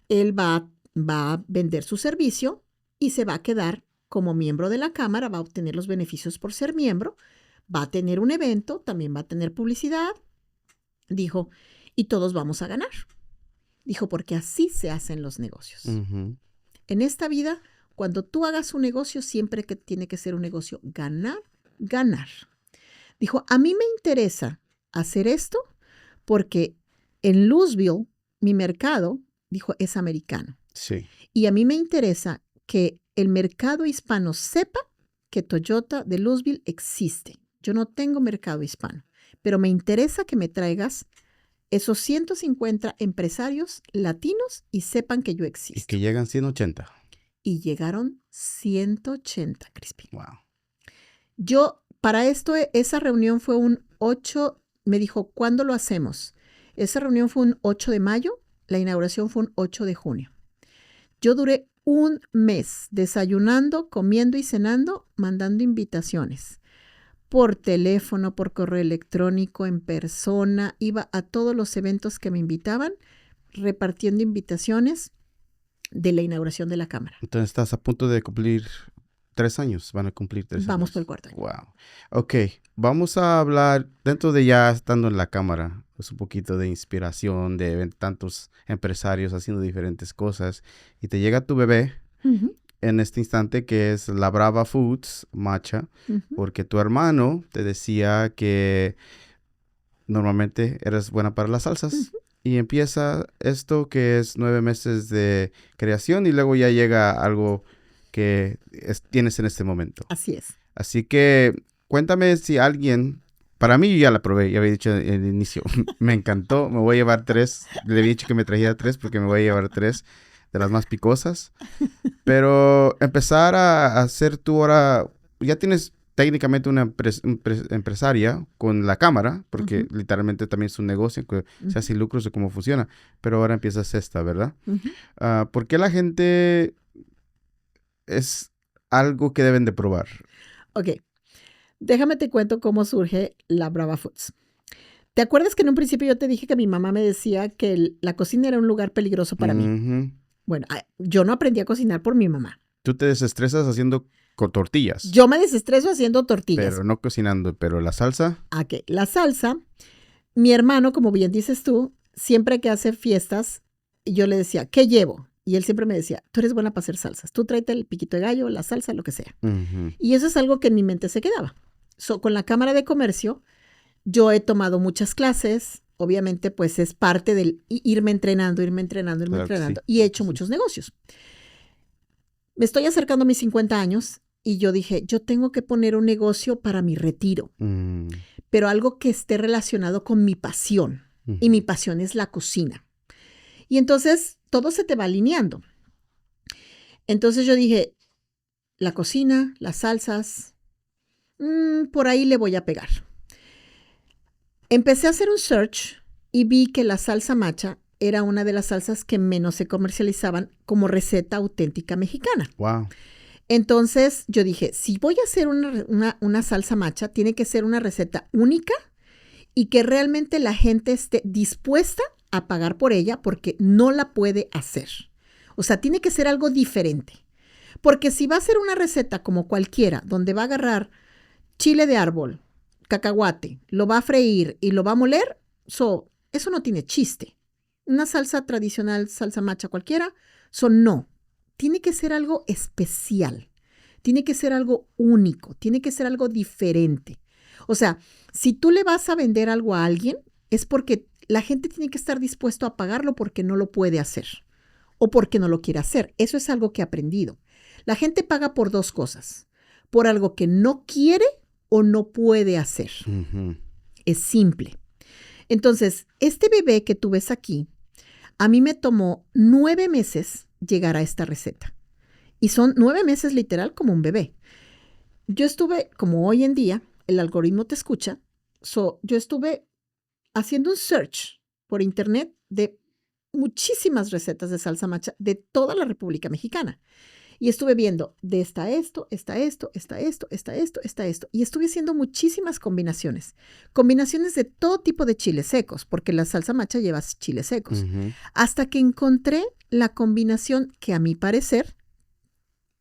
él va a vender su servicio y se va a quedar como miembro de la cámara, va a obtener los beneficios por ser miembro, va a tener un evento, también va a tener publicidad, dijo, y todos vamos a ganar. Dijo, porque así se hacen los negocios. Uh-huh. En esta vida, cuando tú hagas un negocio, siempre que tiene que ser un negocio ganar, ganar. Dijo, a mí me interesa hacer esto porque en Louisville, mi mercado, dijo, es americano. Sí. Y a mí me interesa que el mercado hispano sepa que Toyota de Louisville existe. Yo no tengo mercado hispano, pero me interesa que me traigas esos 150 empresarios latinos y sepan que yo existo. Y que llegan 180. Y llegaron 180, Crispin. Wow. Yo, para esto, esa reunión fue un 8, me dijo, ¿cuándo lo hacemos? Esa reunión fue un 8 de mayo, la inauguración fue un 8 de junio. Yo duré un mes desayunando, comiendo y cenando, mandando invitaciones. Por teléfono, por correo electrónico, en persona, iba a todos los eventos que me invitaban, repartiendo invitaciones de la inauguración de la cámara. Entonces estás a punto de cumplir 3 años, van a cumplir 3 años. Vamos por el cuarto año. Wow. Ok, vamos a hablar, dentro de ya estando en la cámara, pues un poquito de inspiración, de ver tantos empresarios haciendo diferentes cosas, y te llega tu bebé. Uh-huh. En este instante, que es la Brava Foods, Macha, porque tu hermano te decía que normalmente eres buena para las salsas. Y empieza esto que es 9 meses de creación y luego ya llega algo que tienes en este momento. Así es. Así que cuéntame si alguien Para mí yo ya la probé, ya había dicho en el inicio. Me encantó, me voy a llevar 3. Le había dicho que me trajera 3 porque me voy a llevar 3 de las más picosas. Pero empezar a hacer tú ahora, ya tienes técnicamente una empresaria con la cámara, porque literalmente también es un negocio que se hace lucros de cómo funciona, pero ahora empiezas esta, ¿verdad? ¿Por qué la gente es algo que deben de probar? Ok, déjame te cuento cómo surge la Brava Foods. ¿Te acuerdas que en un principio yo te dije que mi mamá me decía que la cocina era un lugar peligroso para mí? Bueno, yo no aprendí a cocinar por mi mamá. Tú te desestresas haciendo con tortillas. Yo me desestreso haciendo tortillas. Pero no cocinando. ¿Pero la salsa? Ok, la salsa, mi hermano, como bien dices tú, siempre que hace fiestas, yo le decía, ¿qué llevo? Y él siempre me decía, tú eres buena para hacer salsas. Tú tráete el piquito de gallo, la salsa, lo que sea. Y eso es algo que en mi mente se quedaba. Con la Cámara de Comercio, yo he tomado muchas clases. Obviamente, pues es parte del irme entrenando. Sí. Y he hecho muchos negocios. Me estoy acercando a mis 50 años y yo dije, yo tengo que poner un negocio para mi retiro, pero algo que esté relacionado con mi pasión. Y mi pasión es la cocina. Y entonces todo se te va alineando. Entonces yo dije, la cocina, las salsas, por ahí le voy a pegar. Empecé a hacer un search y vi que la salsa macha era una de las salsas que menos se comercializaban como receta auténtica mexicana. Wow. Entonces yo dije, si voy a hacer una salsa macha, tiene que ser una receta única y que realmente la gente esté dispuesta a pagar por ella porque no la puede hacer. O sea, tiene que ser algo diferente. Porque si va a ser una receta como cualquiera, donde va a agarrar chile de árbol, cacahuate, lo va a freír y lo va a moler, eso no tiene chiste. Una salsa tradicional, salsa macha cualquiera, no. Tiene que ser algo especial. Tiene que ser algo único. Tiene que ser algo diferente. O sea, si tú le vas a vender algo a alguien, es porque la gente tiene que estar dispuesto a pagarlo porque no lo puede hacer o porque no lo quiere hacer. Eso es algo que he aprendido. La gente paga por 2 cosas. Por algo que no quiere o no puede hacer. Es simple. Entonces, este bebé que tú ves aquí, a mí me tomó 9 meses llegar a esta receta. Y son 9 meses literal como un bebé. Yo estuve, como hoy en día, el algoritmo te escucha, yo estuve haciendo un search por internet de muchísimas recetas de salsa macha de toda la República Mexicana. Y estuve viendo de está esto. Y estuve haciendo muchísimas combinaciones. Combinaciones de todo tipo de chiles secos, porque la salsa macha lleva chiles secos. Hasta que encontré la combinación que a mi parecer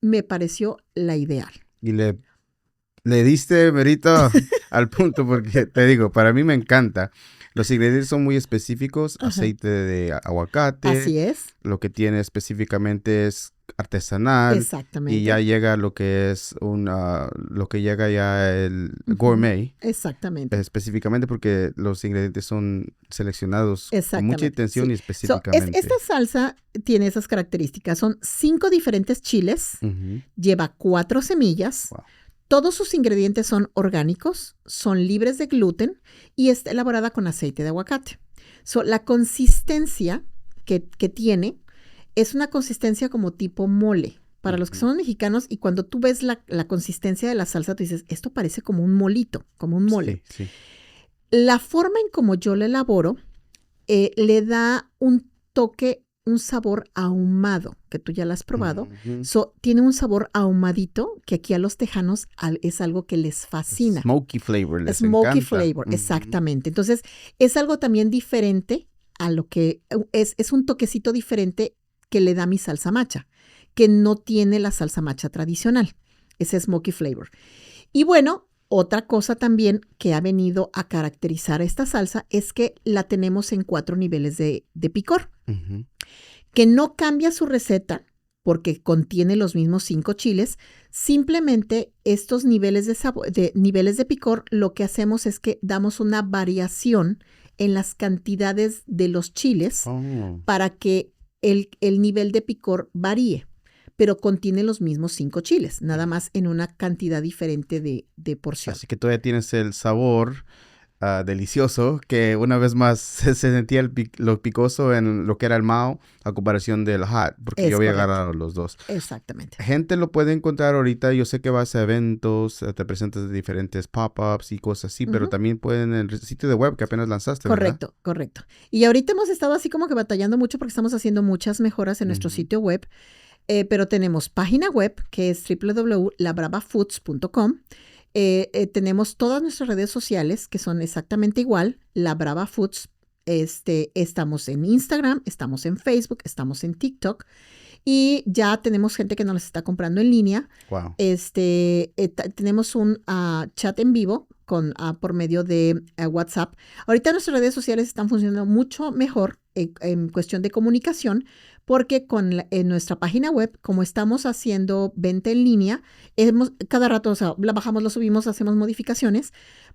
me pareció la ideal. Y le diste mérito al punto porque te digo, para mí me encanta. Los ingredientes son muy específicos, aceite de aguacate. Así es. Lo que tiene específicamente es artesanal. Exactamente. Y ya llega lo que es lo que llega ya el gourmet. Exactamente. Específicamente porque los ingredientes son seleccionados con mucha intención y específicamente. Esta salsa tiene esas características. Son 5 diferentes chiles, lleva 4 semillas. Wow. Todos sus ingredientes son orgánicos, son libres de gluten y está elaborada con aceite de aguacate. La consistencia que tiene es una consistencia como tipo mole. Para los que somos mexicanos, y cuando tú ves la consistencia de la salsa, tú dices, esto parece como un molito, como un mole. Sí. La forma en como yo la elaboro le da un toque, un sabor ahumado, que tú ya lo has probado. Tiene un sabor ahumadito, que aquí a los tejanos es algo que les fascina. Smoky flavor, les Smoky encanta. Flavor, exactamente. Entonces, es algo también diferente a lo que es un toquecito diferente que le da mi salsa macha, que no tiene la salsa macha tradicional, ese smoky flavor. Y bueno, otra cosa también que ha venido a caracterizar esta salsa es que la tenemos en 4 niveles de picor, que no cambia su receta porque contiene los mismos 5 chiles. Simplemente estos niveles niveles de picor, lo que hacemos es que damos una variación en las cantidades de los chiles para que el nivel de picor varíe, pero contiene los mismos 5 chiles, nada más en una cantidad diferente de porción. Así que todavía tienes el sabor delicioso, que una vez más se sentía lo picoso en lo que era el Mao a comparación del hot, porque yo había agarrado los dos. Exactamente. Gente lo puede encontrar ahorita, yo sé que vas a eventos, te presentas de diferentes pop-ups y cosas así, pero también pueden en el sitio de web que apenas lanzaste, Correcto, ¿verdad? correcto. Y ahorita hemos estado así como que batallando mucho porque estamos haciendo muchas mejoras en nuestro sitio web, pero tenemos página web que es www.labravafoods.com. Tenemos todas nuestras redes sociales que son exactamente igual, La Brava Foods. Estamos en Instagram, estamos en Facebook, estamos en TikTok y ya tenemos gente que nos las está comprando en línea. Wow. Tenemos un chat en vivo por medio de WhatsApp. Ahorita nuestras redes sociales están funcionando mucho mejor en cuestión de comunicación porque en nuestra página web, como estamos haciendo venta en línea, cada rato, o sea, la bajamos, la subimos, hacemos modificaciones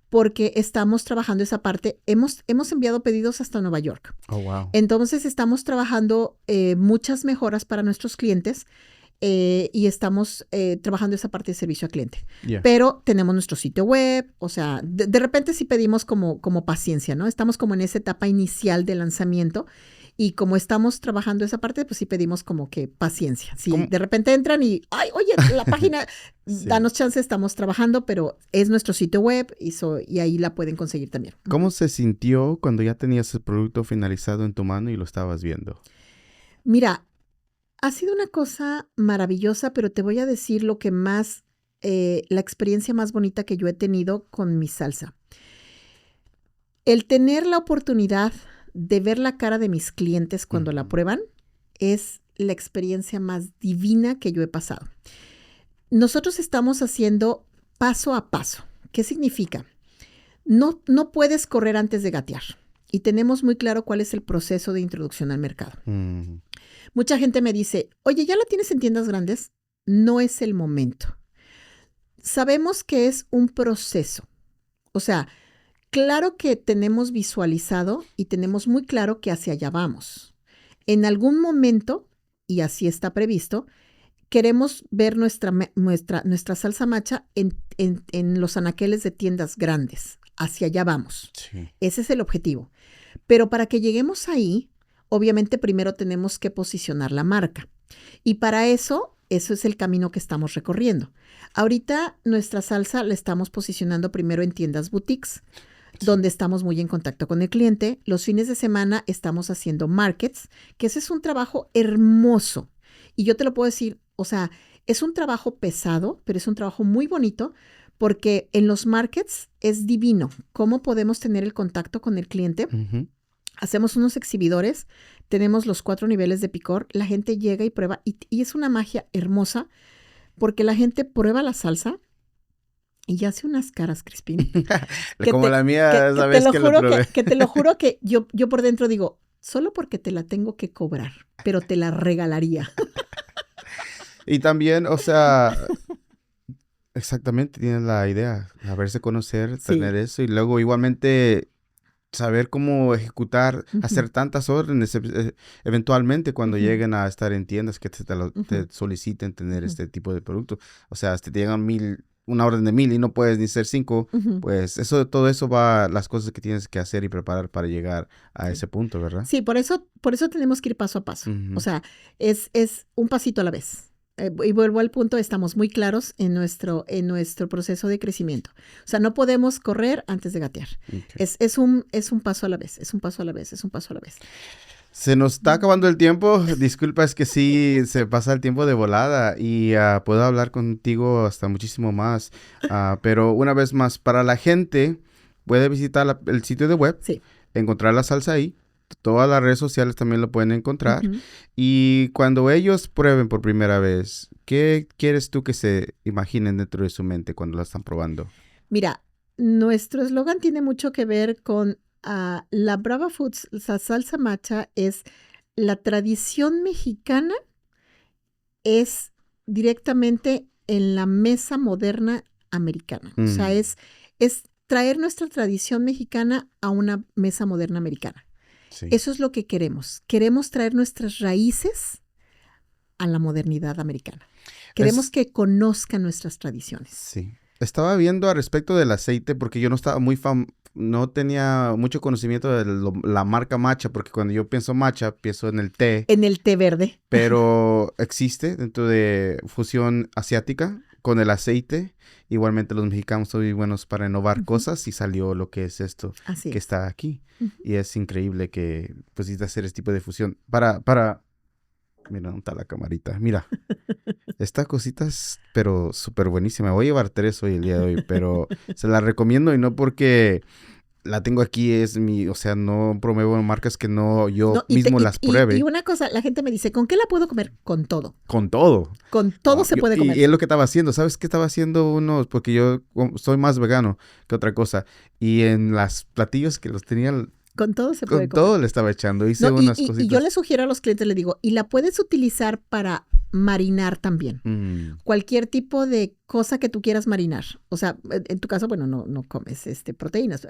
porque estamos trabajando esa parte. Hemos enviado pedidos hasta Nueva York. Oh, wow. Entonces estamos trabajando muchas mejoras para nuestros clientes. Y estamos trabajando esa parte de servicio al cliente. Yeah. Pero tenemos nuestro sitio web, o sea, de repente sí pedimos como paciencia, ¿no? Estamos como en esa etapa inicial de lanzamiento y como estamos trabajando esa parte, pues sí pedimos como que paciencia. Si de repente entran y, ay, oye, la página, sí. Danos chance, estamos trabajando, pero es nuestro sitio web y ahí la pueden conseguir también. ¿Cómo se sintió cuando ya tenías el producto finalizado en tu mano y lo estabas viendo? Mira, ha sido una cosa maravillosa, pero te voy a decir lo que más, la experiencia más bonita que yo he tenido con mi salsa. El tener la oportunidad de ver la cara de mis clientes cuando la prueban es la experiencia más divina que yo he pasado. Nosotros estamos haciendo paso a paso. ¿Qué significa? No puedes correr antes de gatear. Y tenemos muy claro cuál es el proceso de introducción al mercado. Mucha gente me dice, oye, ¿ya la tienes en tiendas grandes? No es el momento. Sabemos que es un proceso. O sea, claro que tenemos visualizado y tenemos muy claro que hacia allá vamos. En algún momento, y así está previsto, queremos ver nuestra salsa macha en los anaqueles de tiendas grandes. Hacia allá vamos. Sí. Ese es el objetivo. Pero para que lleguemos ahí, obviamente primero tenemos que posicionar la marca. Y para eso es el camino que estamos recorriendo. Ahorita nuestra salsa la estamos posicionando primero en tiendas boutiques, donde estamos muy en contacto con el cliente. Los fines de semana estamos haciendo markets, que ese es un trabajo hermoso. Y yo te lo puedo decir, o sea, es un trabajo pesado, pero es un trabajo muy bonito, porque en los markets es divino cómo podemos tener el contacto con el cliente. Hacemos unos exhibidores, tenemos los 4 niveles de picor, la gente llega y prueba, y es una magia hermosa, porque la gente prueba la salsa y hace unas caras, Crispín. Como la mía, esa vez que lo probé. Que te lo juro que yo por dentro digo, solo porque te la tengo que cobrar, pero te la regalaría. Y también, o sea, exactamente, tienes la idea, saberse conocer, tener eso, y luego igualmente saber cómo ejecutar, hacer tantas órdenes eventualmente cuando lleguen a estar en tiendas que te soliciten tener este tipo de producto. O sea, si te llegan una orden de 1000 y no puedes ni hacer 5, pues todo eso va las cosas que tienes que hacer y preparar para llegar a ese punto, ¿verdad? Sí, por eso tenemos que ir paso a paso. O sea, es un pasito a la vez. Y vuelvo al punto, estamos muy claros en nuestro proceso de crecimiento. O sea, no podemos correr antes de gatear. Okay. Es un paso a la vez, es un paso a la vez. Se nos está acabando el tiempo. Disculpa, es que sí, se pasa el tiempo de volada y puedo hablar contigo hasta muchísimo más. Pero una vez más, para la gente, puede visitar el sitio de web, encontrar la salsa ahí. Todas las redes sociales también lo pueden encontrar. Y cuando ellos prueben por primera vez, ¿qué quieres tú que se imaginen dentro de su mente cuando la están probando? Mira, nuestro eslogan tiene mucho que ver con la Brava Foods. La salsa macha es la tradición mexicana, es directamente en la mesa moderna americana. O sea, es traer nuestra tradición mexicana a una mesa moderna americana. Sí. Eso es lo que queremos. Queremos traer nuestras raíces a la modernidad americana. Queremos que conozcan nuestras tradiciones. Sí. Estaba viendo al respecto del aceite porque yo no estaba no tenía mucho conocimiento de la marca matcha, porque cuando yo pienso matcha, pienso en el té. En el té verde. Pero existe dentro de fusión asiática con el aceite. Igualmente los mexicanos son muy buenos para innovar cosas y salió lo que es esto que está aquí. Y es increíble que pusiste hacer este tipo de fusión. Mira, ¿dónde está la camarita? Mira, esta cosita es, pero súper buenísima. Voy a llevar 3 hoy el día de hoy, pero se la recomiendo y no porque la tengo aquí, o sea, no promuevo marcas que yo mismo las pruebe. Y una cosa, la gente me dice, ¿con qué la puedo comer? Con todo. Con todo. Con todo se puede comer. Y es lo que estaba haciendo. ¿Sabes qué estaba haciendo porque yo soy más vegano que otra cosa. Y en los platillos que los tenía... Con todo se puede comer. Con todo le estaba echando. Hice unas cositas. Y yo le sugiero a los clientes, les digo, y la puedes utilizar para marinar también. Cualquier tipo de cosa que tú quieras marinar. O sea, en tu caso, bueno, no comes proteínas,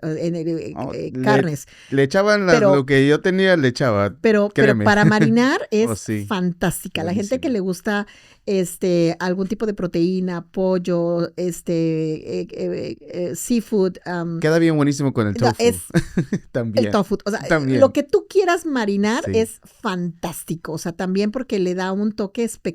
carnes. Le echaban lo que yo tenía, le echaba. Pero para marinar es fantástica. Buenísimo. La gente que le gusta algún tipo de proteína, pollo, seafood. Queda bien buenísimo con el tofu. También. El tofu. O sea, lo que tú quieras marinar es fantástico. O sea, también porque le da un toque espectacular.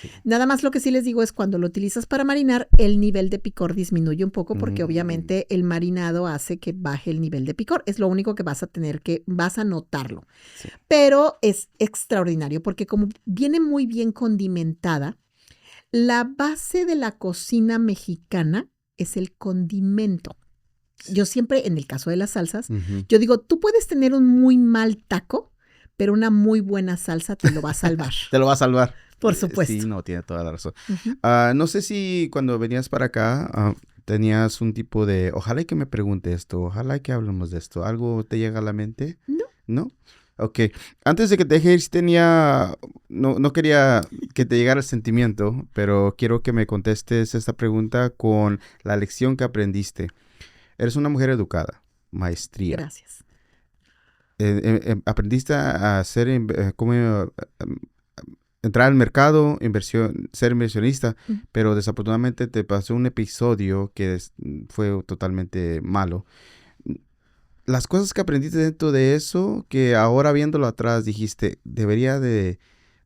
Sí. Nada más lo que sí les digo es cuando lo utilizas para marinar, el nivel de picor disminuye un poco porque obviamente el marinado hace que baje el nivel de picor. Es lo único que vas a notarlo. Sí. Pero es extraordinario porque como viene muy bien condimentada, la base de la cocina mexicana es el condimento. Yo siempre, en el caso de las salsas, yo digo, tú puedes tener un muy mal taco, pero una muy buena salsa te lo va a salvar. Te lo va a salvar. Por supuesto. Sí, no, tiene toda la razón. No sé si cuando venías para acá tenías un tipo de, ojalá y que me pregunte esto, ojalá y que hablemos de esto. ¿Algo te llega a la mente? No. ¿No? Ok. Antes de que te deje ir, no quería que te llegara el sentimiento, pero quiero que me contestes esta pregunta con la lección que aprendiste. Eres una mujer educada, maestría. Gracias. Aprendiste a hacer, entrar al mercado, ser inversionista, pero desafortunadamente te pasó un episodio que fue totalmente malo. Las cosas que aprendiste dentro de eso, que ahora viéndolo atrás dijiste,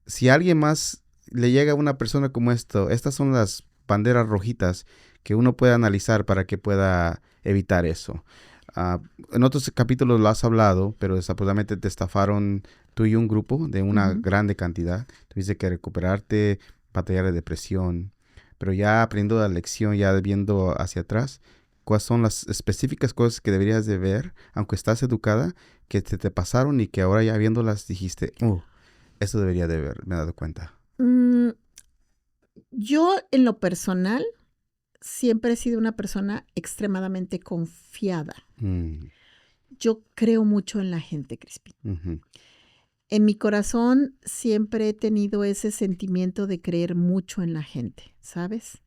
si a alguien más le llega a una persona como estas son las banderas rojitas que uno puede analizar para que pueda evitar eso. En otros capítulos lo has hablado, pero desafortunadamente te estafaron tú y un grupo de una grande cantidad. Tuviste que recuperarte, batallar de depresión. Pero ya aprendiendo la lección, ya viendo hacia atrás, ¿cuáles son las específicas cosas que deberías de ver, aunque estás educada, que te pasaron y que ahora ya viéndolas dijiste, eso debería de haberme dado cuenta? Yo, en lo personal, siempre he sido una persona extremadamente confiada. Yo creo mucho en la gente, Crispin. En mi corazón siempre he tenido ese sentimiento de creer mucho en la gente, ¿sabes?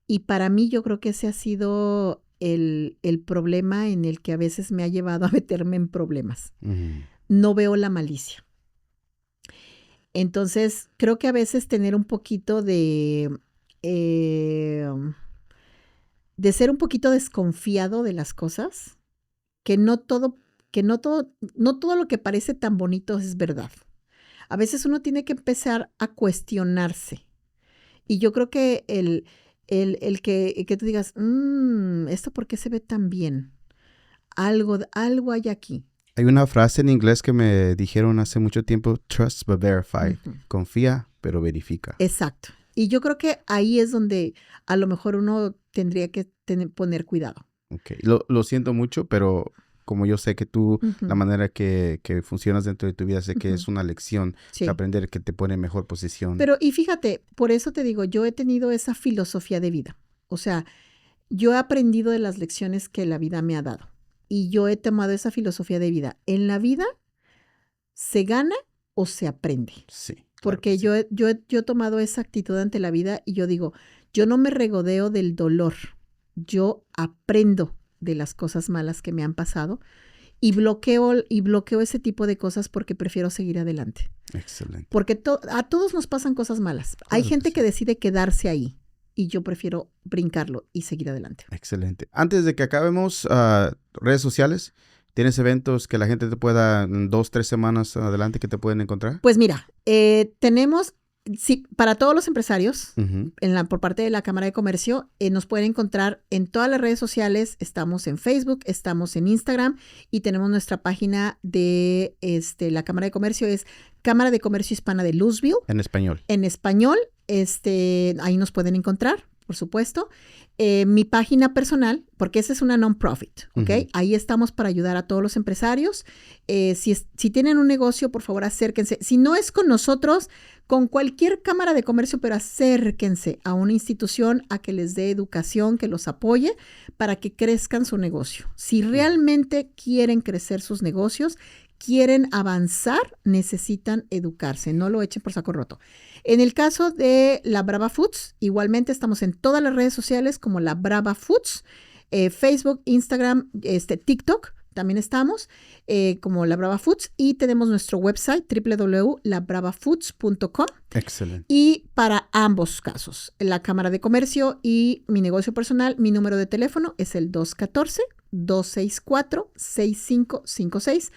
Y para mí yo creo que ese ha sido el problema en el que a veces me ha llevado a meterme en problemas. No veo la malicia. Entonces, creo que a veces tener un poquito de ser un poquito desconfiado de las cosas, no todo lo que parece tan bonito es verdad. A veces uno tiene que empezar a cuestionarse. Y yo creo que el que tú digas, ¿esto por qué se ve tan bien? Algo hay aquí. Hay una frase en inglés que me dijeron hace mucho tiempo, trust but verify. Confía, pero verifica. Exacto. Y yo creo que ahí es donde a lo mejor uno tendría que poner cuidado. Okay. Lo siento mucho, pero como yo sé que tú, la manera que funcionas dentro de tu vida, sé que es una lección de aprender que te pone en mejor posición. Pero, y fíjate, por eso te digo, yo he tenido esa filosofía de vida. O sea, yo he aprendido de las lecciones que la vida me ha dado. Y yo he tomado esa filosofía de vida. En la vida, ¿se gana o se aprende? Sí. Porque yo he tomado esa actitud ante la vida y yo digo, yo no me regodeo del dolor. Yo aprendo de las cosas malas que me han pasado y bloqueo ese tipo de cosas porque prefiero seguir adelante. Excelente. Porque a todos nos pasan cosas malas. Claro. Hay gente que decide quedarse ahí y yo prefiero brincarlo y seguir adelante. Excelente. Antes de que acabemos, redes sociales, ¿tienes eventos que la gente te pueda, en 2, 3 semanas adelante, que te pueden encontrar? Pues mira, tenemos, sí, para todos los empresarios, Uh-huh. por parte de la Cámara de Comercio, nos pueden encontrar en todas las redes sociales. Estamos en Facebook, estamos en Instagram y tenemos nuestra página de la Cámara de Comercio, es Cámara de Comercio Hispana de Louisville. En español. En español, ahí nos pueden encontrar, por supuesto. Mi página personal, porque esa es una non-profit, ¿ok? Uh-huh. Ahí estamos para ayudar a todos los empresarios. Si tienen un negocio, por favor, acérquense. Si no es con nosotros, con cualquier cámara de comercio, pero acérquense a una institución a que les dé educación, que los apoye para que crezcan su negocio. Si realmente quieren crecer sus negocios, quieren avanzar, necesitan educarse, no lo echen por saco roto. En el caso de la Brava Foods, igualmente estamos en todas las redes sociales como la Brava Foods, Facebook, Instagram, TikTok, también estamos como la Brava Foods y tenemos nuestro website www.labravafoods.com. Excelente. Y para ambos casos, la Cámara de Comercio y mi negocio personal, mi número de teléfono es el 214-264-6556.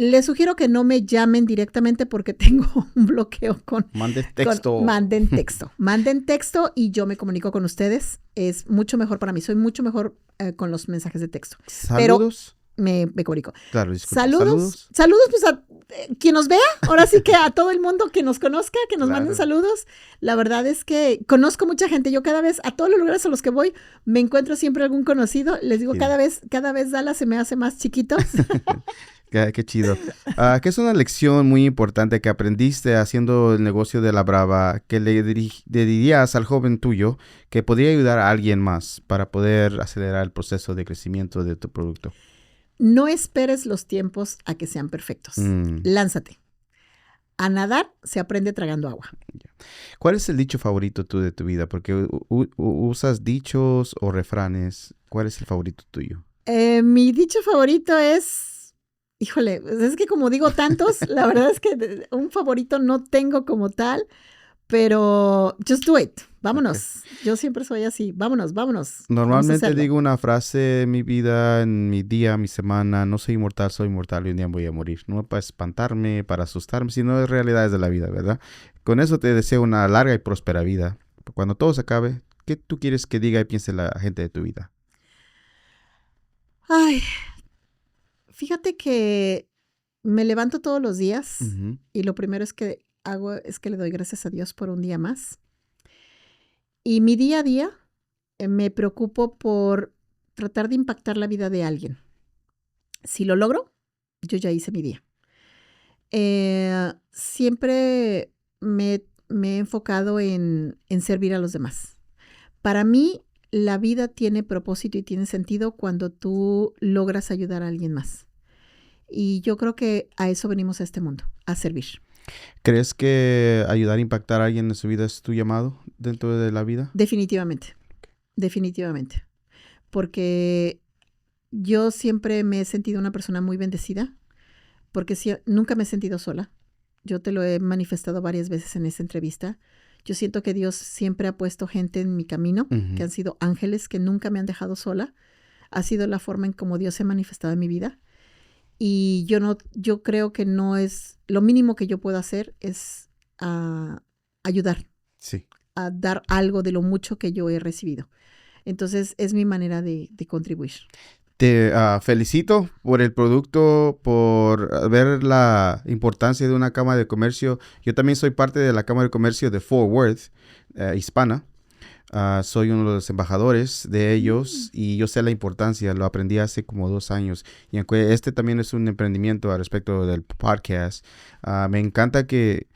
Les sugiero que no me llamen directamente porque tengo un bloqueo con... Manden texto. Manden texto. Manden texto y yo me comunico con ustedes. Es mucho mejor para mí. Soy mucho mejor con los mensajes de texto. ¿Saludos? Pero me comunico. Claro, disculpa. Saludos pues a quien nos vea. Ahora sí que a todo el mundo que nos conozca, que nos manden saludos. La verdad es que conozco mucha gente. Yo cada vez, a todos los lugares a los que voy, me encuentro siempre algún conocido. Les digo, cada vez Dallas se me hace más chiquito. Qué chido. ¿Qué es una lección muy importante que aprendiste haciendo el negocio de la Brava que le dirías al joven tuyo que podría ayudar a alguien más para poder acelerar el proceso de crecimiento de tu producto? No esperes los tiempos a que sean perfectos. Lánzate. A nadar se aprende tragando agua. ¿Cuál es el dicho favorito tú de tu vida? Porque usas dichos o refranes. ¿Cuál es el favorito tuyo? Mi dicho favorito es... Híjole, es que como digo tantos, la verdad es que un favorito no tengo como tal, pero just do it. Vámonos. Okay. Yo siempre soy así. Vámonos. Normalmente digo una frase en mi vida, en mi día, mi semana. No soy inmortal, soy mortal y un día voy a morir. No para espantarme, para asustarme, sino es realidades de la vida, ¿verdad? Con eso te deseo una larga y próspera vida. Cuando todo se acabe, ¿qué tú quieres que diga y piense la gente de tu vida? Ay... Fíjate que me levanto todos los días y lo primero que hago es que le doy gracias a Dios por un día más. Y mi día a día me preocupo por tratar de impactar la vida de alguien. Si lo logro, yo ya hice mi día. Siempre me he enfocado en servir a los demás. Para mí, la vida tiene propósito y tiene sentido cuando tú logras ayudar a alguien más. Y yo creo que a eso venimos a este mundo, a servir. ¿Crees que ayudar a impactar a alguien en su vida es tu llamado dentro de la vida? Definitivamente. Porque yo siempre me he sentido una persona muy bendecida, porque nunca me he sentido sola. Yo te lo he manifestado varias veces en esta entrevista. Yo siento que Dios siempre ha puesto gente en mi camino, que han sido ángeles que nunca me han dejado sola. Ha sido la forma en cómo Dios se ha manifestado en mi vida. Y yo creo que no es, lo mínimo que yo puedo hacer es ayudar, sí, a dar algo de lo mucho que yo he recibido. Entonces, es mi manera de contribuir. Te felicito por el producto, por ver la importancia de una cámara de comercio. Yo también soy parte de la Cámara de Comercio de Fort Worth, hispana. Soy uno de los embajadores de ellos y yo sé la importancia, lo aprendí hace como 2 años. Y aunque este también es un emprendimiento al respecto del podcast, me encanta que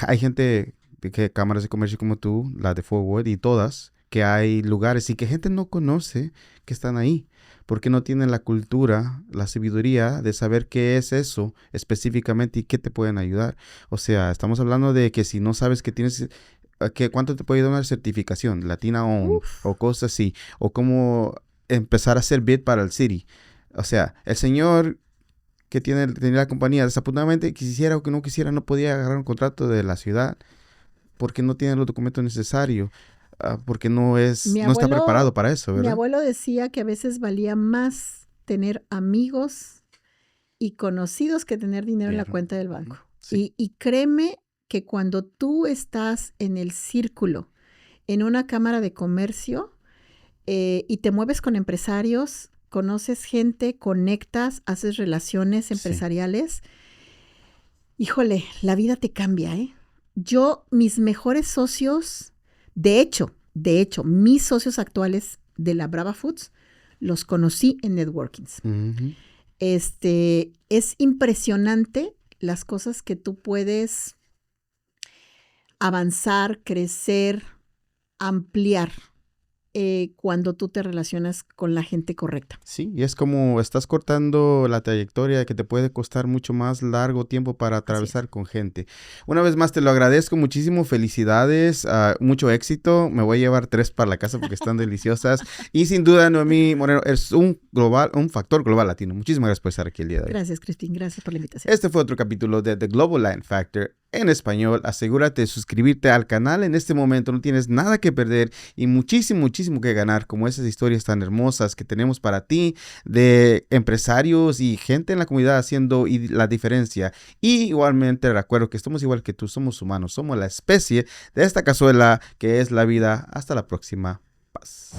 hay gente, que cámaras de comercio como tú, la de Fort Worth y todas, que hay lugares y que gente no conoce que están ahí, porque no tienen la cultura, la sabiduría de saber qué es eso específicamente y qué te pueden ayudar. O sea, estamos hablando de que si no sabes que tienes... ¿Cuánto te puede dar una certificación? Latina OWN o cosas así. O cómo empezar a hacer bid para el city. O sea, el señor que tenía la compañía, desafortunadamente, quisiera o que no quisiera, no podía agarrar un contrato de la ciudad porque no tiene los documentos necesarios. porque no está preparado para eso, ¿verdad? Mi abuelo decía que a veces valía más tener amigos y conocidos que tener dinero en la cuenta del banco. Sí. Y créeme que cuando tú estás en el círculo, en una cámara de comercio, y te mueves con empresarios, conoces gente, conectas, haces relaciones empresariales, híjole, la vida te cambia, ¿eh? Mis mejores socios, de hecho, mis socios actuales de la Brava Foods, los conocí en networkings. Uh-huh. Es impresionante las cosas que tú puedes avanzar, crecer, ampliar cuando tú te relacionas con la gente correcta. Sí, y es como estás cortando la trayectoria que te puede costar mucho más largo tiempo para atravesar con gente. Una vez más te lo agradezco muchísimo, felicidades, mucho éxito. Me voy a llevar 3 para la casa porque están deliciosas. Y sin duda, Noemí Moreno, es un factor global latino. Muchísimas gracias por estar aquí el día de hoy. Gracias, Crispín, gracias por la invitación. Este fue otro capítulo de The Global Line Factor en español. Asegúrate de suscribirte al canal en este momento, no tienes nada que perder y muchísimo que ganar, como esas historias tan hermosas que tenemos para ti de empresarios y gente en la comunidad haciendo la diferencia. Y igualmente recuerdo que estamos igual que tú, somos humanos, somos la especie de esta cazuela que es la vida. Hasta la próxima. Paz.